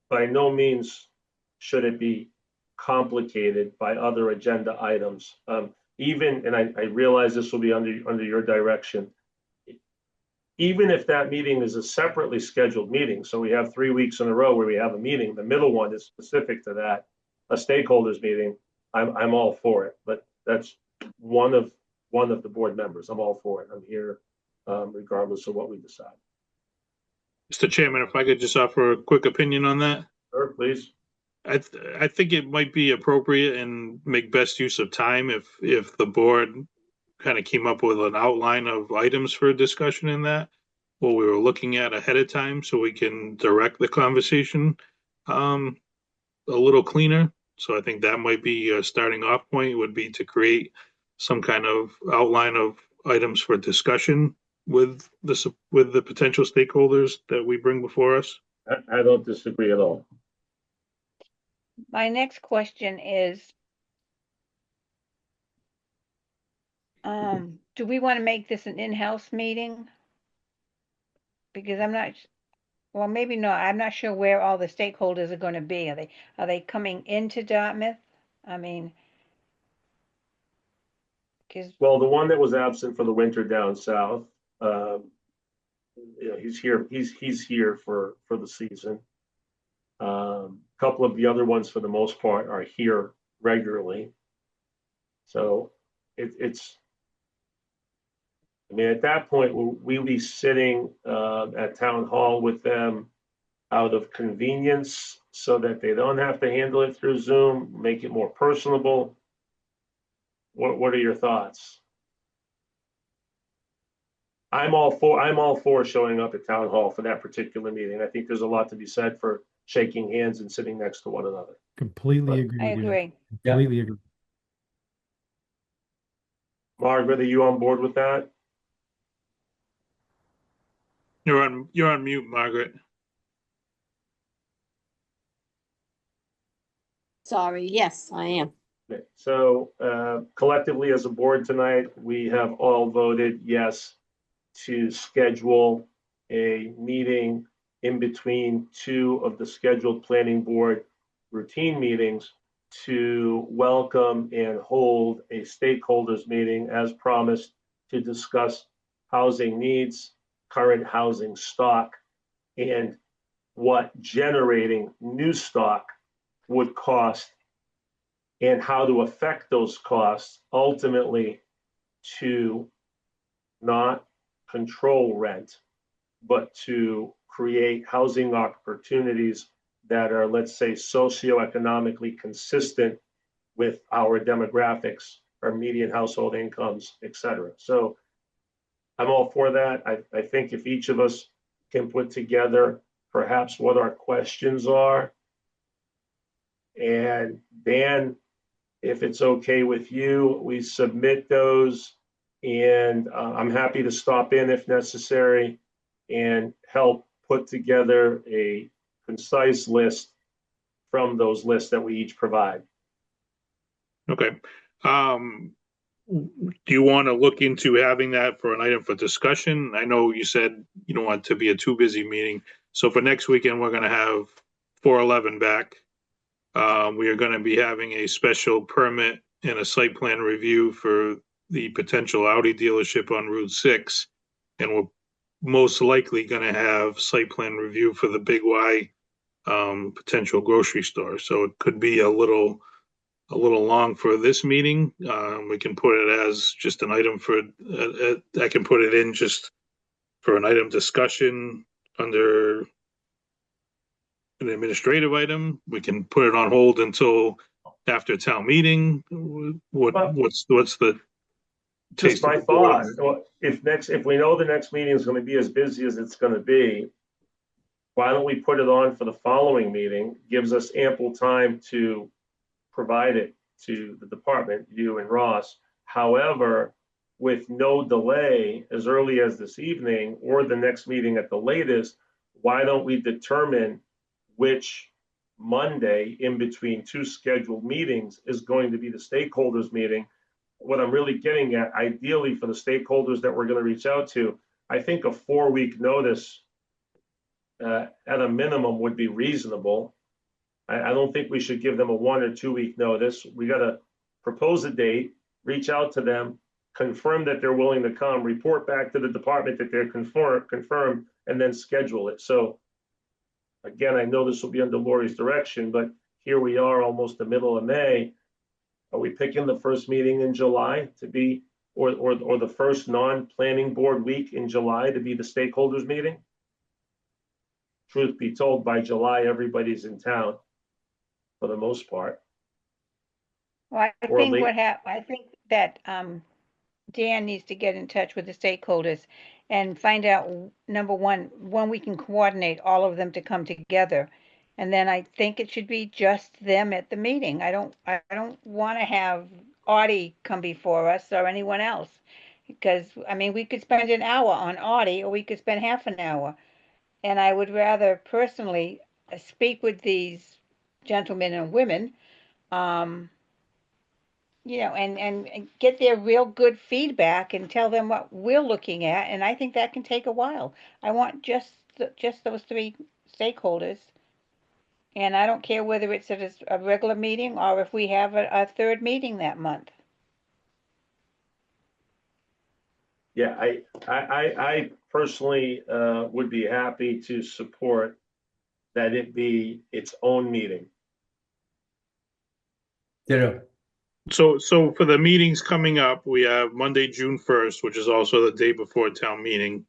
by no means should it be complicated by other agenda items. And I realize this will be under your direction. Even if that meeting is a separately scheduled meeting, so we have 3 weeks in a row where we have a meeting, the middle one is specific to that, a stakeholders meeting, I'm all for it. But that's one of the board members. I'm all for it. I'm here regardless of what we decide. Mr. Chairman, if I could just offer a quick opinion on that. Sure, please. I think it might be appropriate and make best use of time if the board kind of came up with an outline of items for discussion in that, what we were looking at ahead of time, so we can direct the conversation a little cleaner. So I think that might be a starting off point, would be to create some kind of outline of items for discussion with the potential stakeholders that we bring before us. I don't disagree at all. My next question is, do we want to make this an in-house meeting? Because well, maybe not. I'm not sure where all the stakeholders are going to be. Are they coming into Dartmouth? I mean, because Well, the one that was absent for the winter down south, you know, he's here for the season. A couple of the other ones, for the most part, are here regularly. So it's, I mean, at that point, we'll be sitting at town hall with them out of convenience so that they don't have to handle it through Zoom, make it more personable. What are your thoughts? I'm all for showing up at town hall for that particular meeting. I think there's a lot to be said for shaking hands and sitting next to one another. Completely agree I with you. agree. Completely agree. Margaret, are you on board with that? You're on mute, Margaret. Sorry, yes, I am. Okay, so collectively as a board tonight, we have all voted yes to schedule a meeting in between two of the scheduled planning board routine meetings to welcome and hold a stakeholders meeting as promised to discuss housing needs, current housing stock, and what generating new stock would cost and how to affect those costs ultimately to not control rent, but to create housing opportunities that are, let's say, socioeconomically consistent with our demographics, our median household incomes, et cetera. So I'm all for that. I think if each of us can put together perhaps what our questions are, and Dan, if it's okay with you, we submit those, and I'm happy to stop in if necessary and help put together a concise list from those lists that we each provide. Okay. Do you want to look into having that for an item for discussion? I know you said you don't want it to be a too busy meeting. So for next weekend, we're going to have 411 back. We are going to be having a special permit and a site plan review for the potential Audi dealership on Route 6. And we're most likely going to have site plan review for the Big Y potential grocery store. So it could be a little long for this meeting. We can put it as just an item for, I can put it in just for an item discussion under an administrative item. We can put it on hold until after town meeting. What's the Just taste of my the board? thought, if we know the next meeting is going to be as busy as it's going to be, why don't we put it on for the following meeting? Gives us ample time to provide it to the department, you and Ross. However, with no delay, as early as this evening or the next meeting at the latest, why don't we determine which Monday in between two scheduled meetings is going to be the stakeholders meeting? What I'm really getting at, ideally for the stakeholders that we're going to reach out to, I think a 4-week notice at a minimum would be reasonable. I don't think we should give them a 1 or 2 week notice. We got to propose a date, reach out to them, confirm that they're willing to come, report back to the department that they're confirmed, and then schedule it. So again, I know this will be under Lori's direction, but here we are almost the middle of May. Are we picking the first meeting in July to be, or the first non-planning board week in July to be the stakeholders meeting? Truth be told, by July, everybody's in town for the most part. Well, I Or think late- I think that Dan needs to get in touch with the stakeholders and find out, number one, when we can coordinate all of them to come together. And then I think it should be just them at the meeting. I don't want to have Audie come before us or anyone else. Because, I mean, we could spend an hour on Audie or we could spend half an hour. And I would rather personally speak with these gentlemen and women, you know, and get their real good feedback and tell them what we're looking at. And I think that can take a while. I want just those 3 stakeholders. And I don't care whether it's at a regular meeting or if we have a 3rd meeting that month. Yeah, I personally would be happy to support that it be its own meeting. Ditto. So for the meetings coming up, we have Monday, June 1st, which is also the day before town meeting.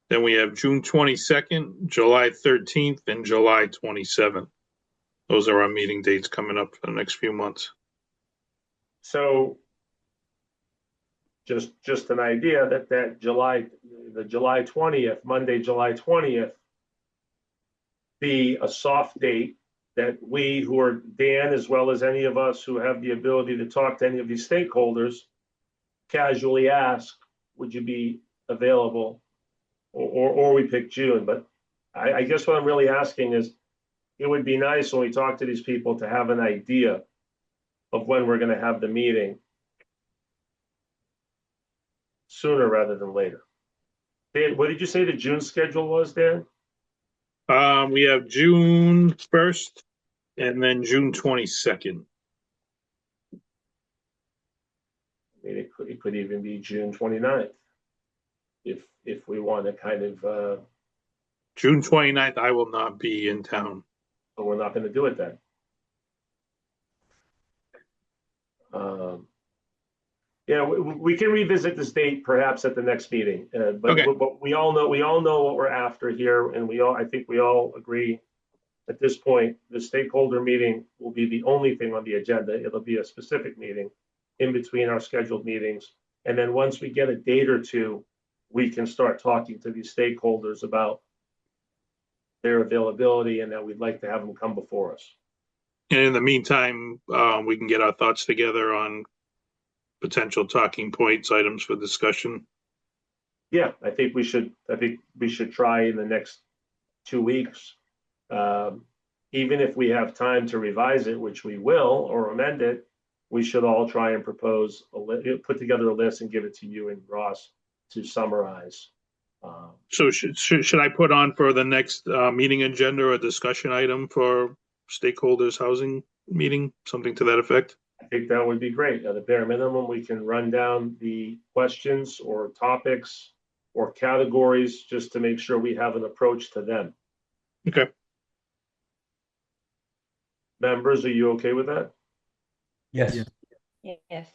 Then we have June 22nd, July 13th, and July 27th. Those are our meeting dates coming up for the next few months. So just an idea that the July 20th, Monday, July 20th, be a soft date that we who are Dan, as well as any of us who have the ability to talk to any of these stakeholders, casually ask, would you be available? Or we pick June, but I guess what I'm really asking is, it would be nice when we talk to these people to have an idea of when we're gonna have the meeting sooner rather than later. Dan, what did you say the June schedule was, Dan? We have June 1st and then June 22nd. I mean, it could even be June 29th. If we want to kind of, June 29th, I will not be in town. but we're not gonna do it then. Yeah, we can revisit this date perhaps at the next meeting, but Okay. we all know what we're after here, and I think we all agree at this point, the stakeholder meeting will be the only thing on the agenda. It'll be a specific meeting in between our scheduled meetings. And then once we get a date or two, we can start talking to these stakeholders about their availability and that we'd like to have them come before us. And in the meantime, we can get our thoughts together on potential talking points, items for discussion. Yeah, I think we should try in the next 2 weeks. Even if we have time to revise it, which we will, or amend it, we should all try and propose put together a list and give it to you and Ross to summarize. So should I put on for the next meeting agenda a discussion item for stakeholders housing meeting, something to that effect? I think that would be great. At the bare minimum, we can run down the questions or topics or categories just to make sure we have an approach to them. Okay. Members, are you okay with that? Yes. Yeah. Yes.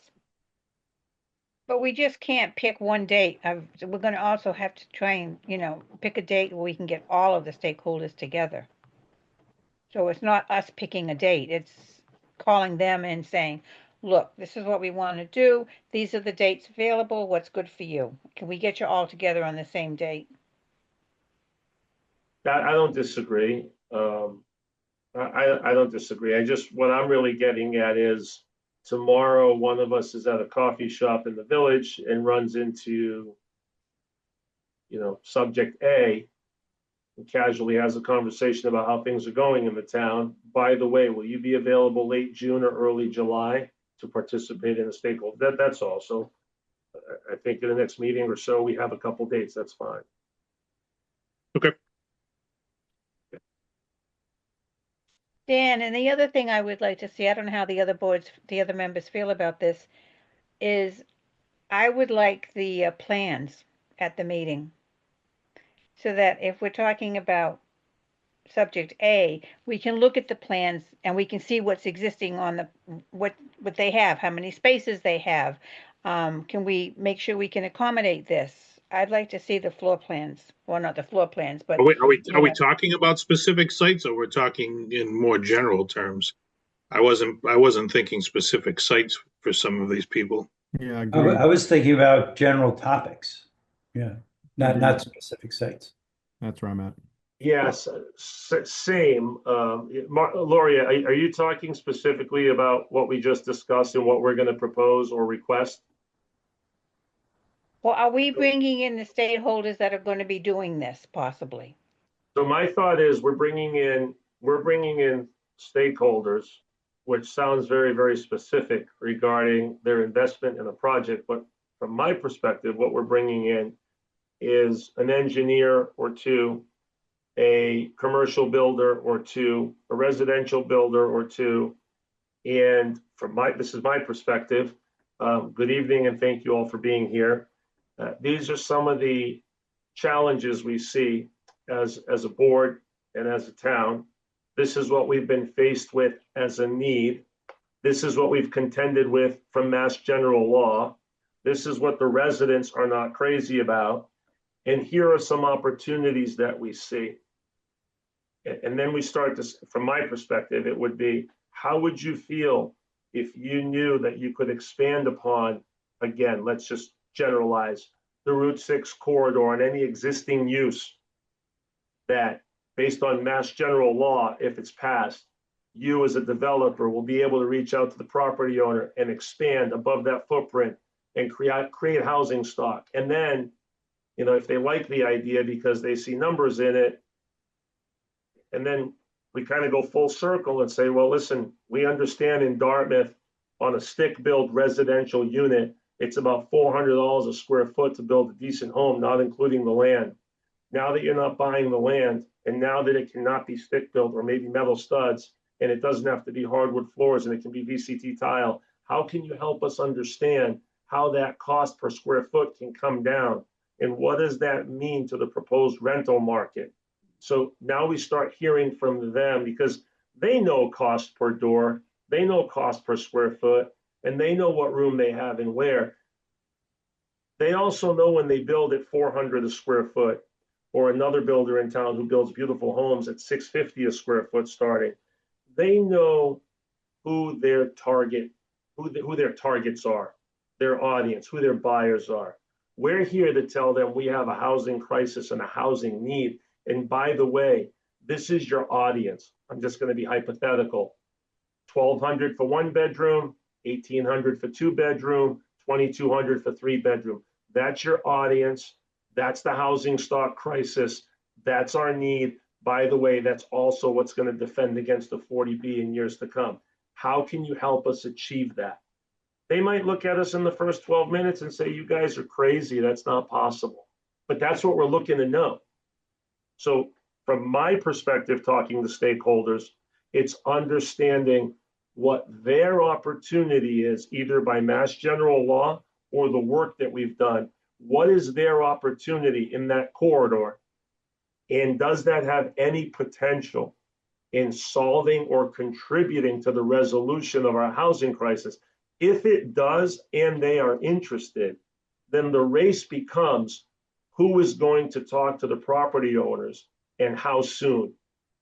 But we just can't pick one date. We're gonna also have to try and, pick a date where we can get all of the stakeholders together. So it's not us picking a date, it's calling them and saying, look, this is what we want to do. These are the dates available. What's good for you? Can we get you all together on the same date? I don't disagree. I don't disagree. What I'm really getting at is tomorrow, one of us is at a coffee shop in the village and runs into, subject A, and casually has a conversation about how things are going in the town. By the way, will you be available late June or early July to participate in the stakeholder? That's all. So I think in the next meeting or so, we have a couple dates. That's fine. Okay. Dan, and the other thing I would like to see, I don't know how the other members feel about this, is I would like the plans at the meeting. So that if we're talking about subject A, we can look at the plans and we can see what's existing on what they have, how many spaces they have. Can we make sure we can accommodate this? I'd like to see the floor plans. Well, not the floor plans, but Are we talking about specific sites, or we're talking in more general terms? I wasn't thinking specific sites for some of these people. Yeah, I I agree. I was thinking about general topics. Yeah, not specific sites. That's where I'm at. Yes, same. Lori, are you talking specifically about what we just discussed and what we're going to propose or request? Well, are we bringing in the stakeholders that are going to be doing this possibly? So my thought is we're bringing in stakeholders, which sounds very, very specific regarding their investment in a project. But from my perspective, what we're bringing in is an engineer or two, a commercial builder or two, a residential builder or two. And this is my perspective. Good evening and thank you all for being here. These are some of the challenges we see as a board and as a town. This is what we've been faced with as a need. This is what we've contended with from Mass General Law. This is what the residents are not crazy about. And here are some opportunities that we see. And then we start to, from my perspective, it would be, how would you feel if you knew that you could expand upon, again, let's just generalize, the Route 6 corridor and any existing use that, based on Mass General Law, if it's passed, you as a developer will be able to reach out to the property owner and expand above that footprint and create housing stock. And then, you know, if they like the idea because they see numbers in it, and then we kind of go full circle and say, well, listen, we understand in Dartmouth on a stick-built residential unit, it's about $400 a square foot to build a decent home, not including the land. Now that you're not buying the land, and now that it cannot be stick-built or maybe metal studs, and it doesn't have to be hardwood floors and it can be VCT tile, how can you help us understand how that cost per square foot can come down? And what does that mean to the proposed rental market? So now we start hearing from them, because they know cost per door, they know cost per square foot, and they know what room they have and where. They also know when they build at 400 a square foot, or another builder in town who builds beautiful homes at 650 a square foot starting. They know who their target, who their targets are, their audience, who their buyers are. We're here to tell them we have a housing crisis and a housing need. And by the way, this is your audience. I'm just going to be hypothetical. 1,200 for one bedroom, 1,800 for two bedroom, 2,200 for three bedroom. That's your audience. That's the housing stock crisis. That's our need. By the way, that's also what's going to defend against the 40B in years to come. How can you help us achieve that? They might look at us in the first 12 minutes and say, you guys are crazy. That's not possible. But that's what we're looking to know. So from my perspective, talking to stakeholders, it's understanding what their opportunity is, either by Mass General Law or the work that we've done. What is their opportunity in that corridor? And does that have any potential in solving or contributing to the resolution of our housing crisis? If it does, and they are interested, then the race becomes who is going to talk to the property owners and how soon,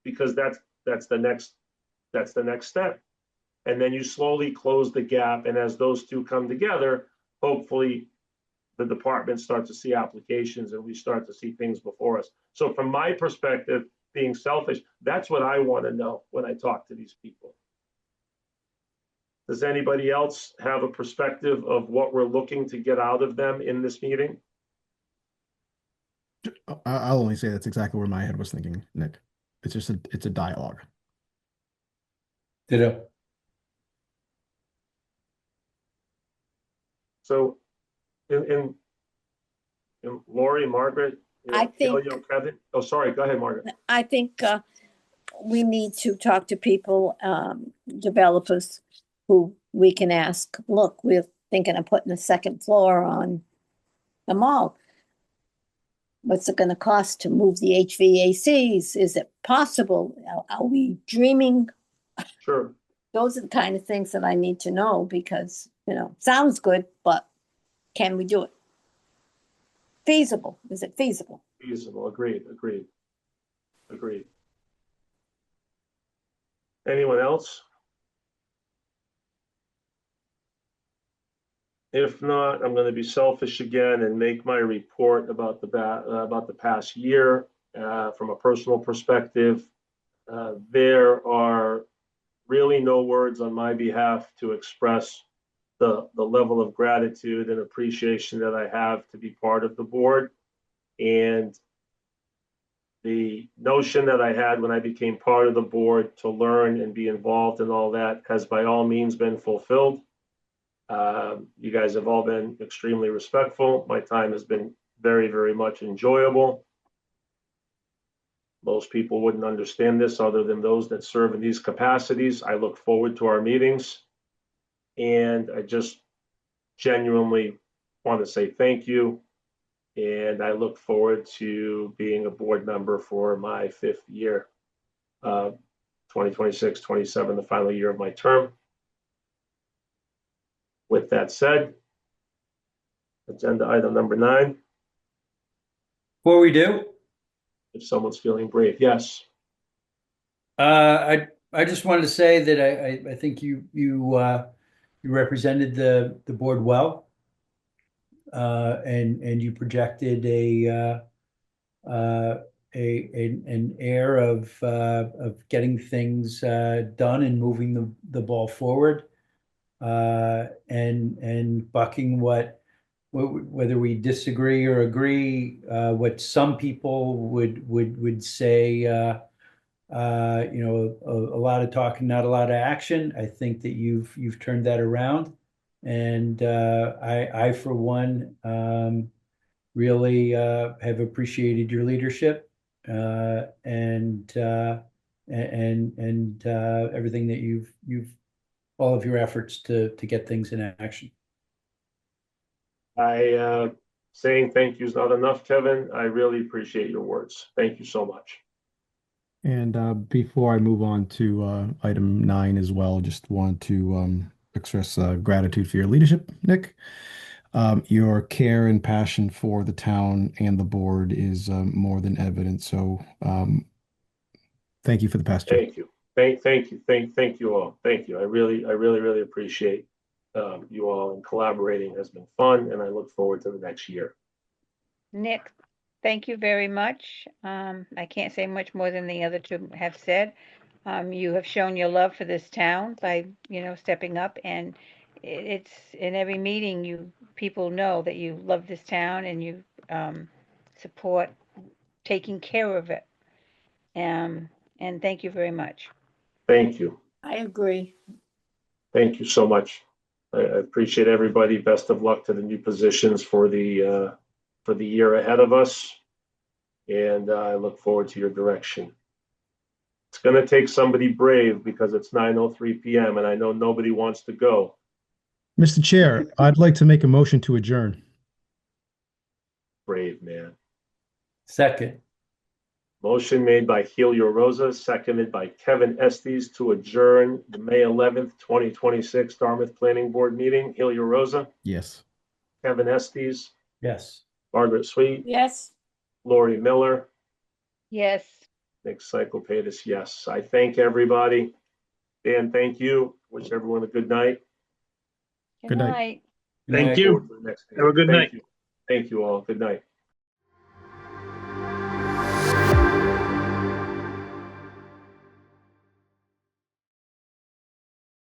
because that's the next step. And then you slowly close the gap. And as those two come together, hopefully the department starts to see applications and we start to see things before us. So from my perspective, being selfish, that's what I want to know when I talk to these people. Does anybody else have a perspective of what we're looking to get out of them in this meeting? I'll only say that's exactly where my head was thinking, Nick. It's just it's a dialogue. Ditto. So, in Lori, Margaret, I think- Kevin. Oh, sorry. Go ahead, Margaret. I think we need to talk to people, developers who we can ask, look, we're thinking of putting a second floor on the mall. What's it going to cost to move the HVACs? Is it possible? Are we dreaming? Sure. Those are the kind of things that I need to know because, sounds good, but can we do it? Feasible. Is it feasible? Feasible. Agreed. Anyone else? If not, I'm going to be selfish again and make my report about the past year from a personal perspective. There are really no words on my behalf to express the level of gratitude and appreciation that I have to be part of the board. And the notion that I had when I became part of the board to learn and be involved in all that has by all means been fulfilled. You guys have all been extremely respectful. My time has been very, very much enjoyable. Most people wouldn't understand this other than those that serve in these capacities. I look forward to our meetings. And I just genuinely want to say thank you And I look forward to being a board member for my 5th year. 2026, 27, the final year of my term. With that said, agenda item number 9, Before we do, if someone's feeling brave, yes. I just wanted to say that I think you represented the board well, and you projected an air of getting things done and moving the ball forward, and bucking whether we disagree or agree, what some people would say, a lot of talk and not a lot of action. I think that you've turned that around, and I for one really have appreciated your leadership, and everything that you've all of your efforts to get things in action. Saying thank you is not enough, Kevin. I really appreciate your words. Thank you so much. And before I move on to item 9 as well, just want to express gratitude for your leadership, Nick. Your care and passion for the town and the board is more than evident. So thank you for the past year. Thank you. Thank you all. Thank you. I really appreciate you all, and collaborating has been fun, and I look forward to the next year. Nick, thank you very much. I can't say much more than the other two have said. You have shown your love for this town by, stepping up, and it's in every meeting people know that you love this town and you support taking care of it. And thank you very much. Thank you. I agree. Thank you so much. I appreciate everybody. Best of luck to the new positions for the year ahead of us. And I look forward to your direction. It's going to take somebody brave because it's 9:03 p.m. and I know nobody wants to go. Mr. Chair, I'd like to make a motion to adjourn. Brave man. Second. Motion made by Helio Rosa, seconded by Kevin Estes to adjourn the May 11th, 2026 Dartmouth Planning Board meeting. Helio Rosa, Yes. Kevin Estes, Yes. Margaret Sweet, Yes. Lori Miller, Yes. Nick Cyclepatis, yes. I thank everybody. Dan, thank you. Wish everyone a good night. Good night. night. Thank you. Have a good night. Thank you all. Good night.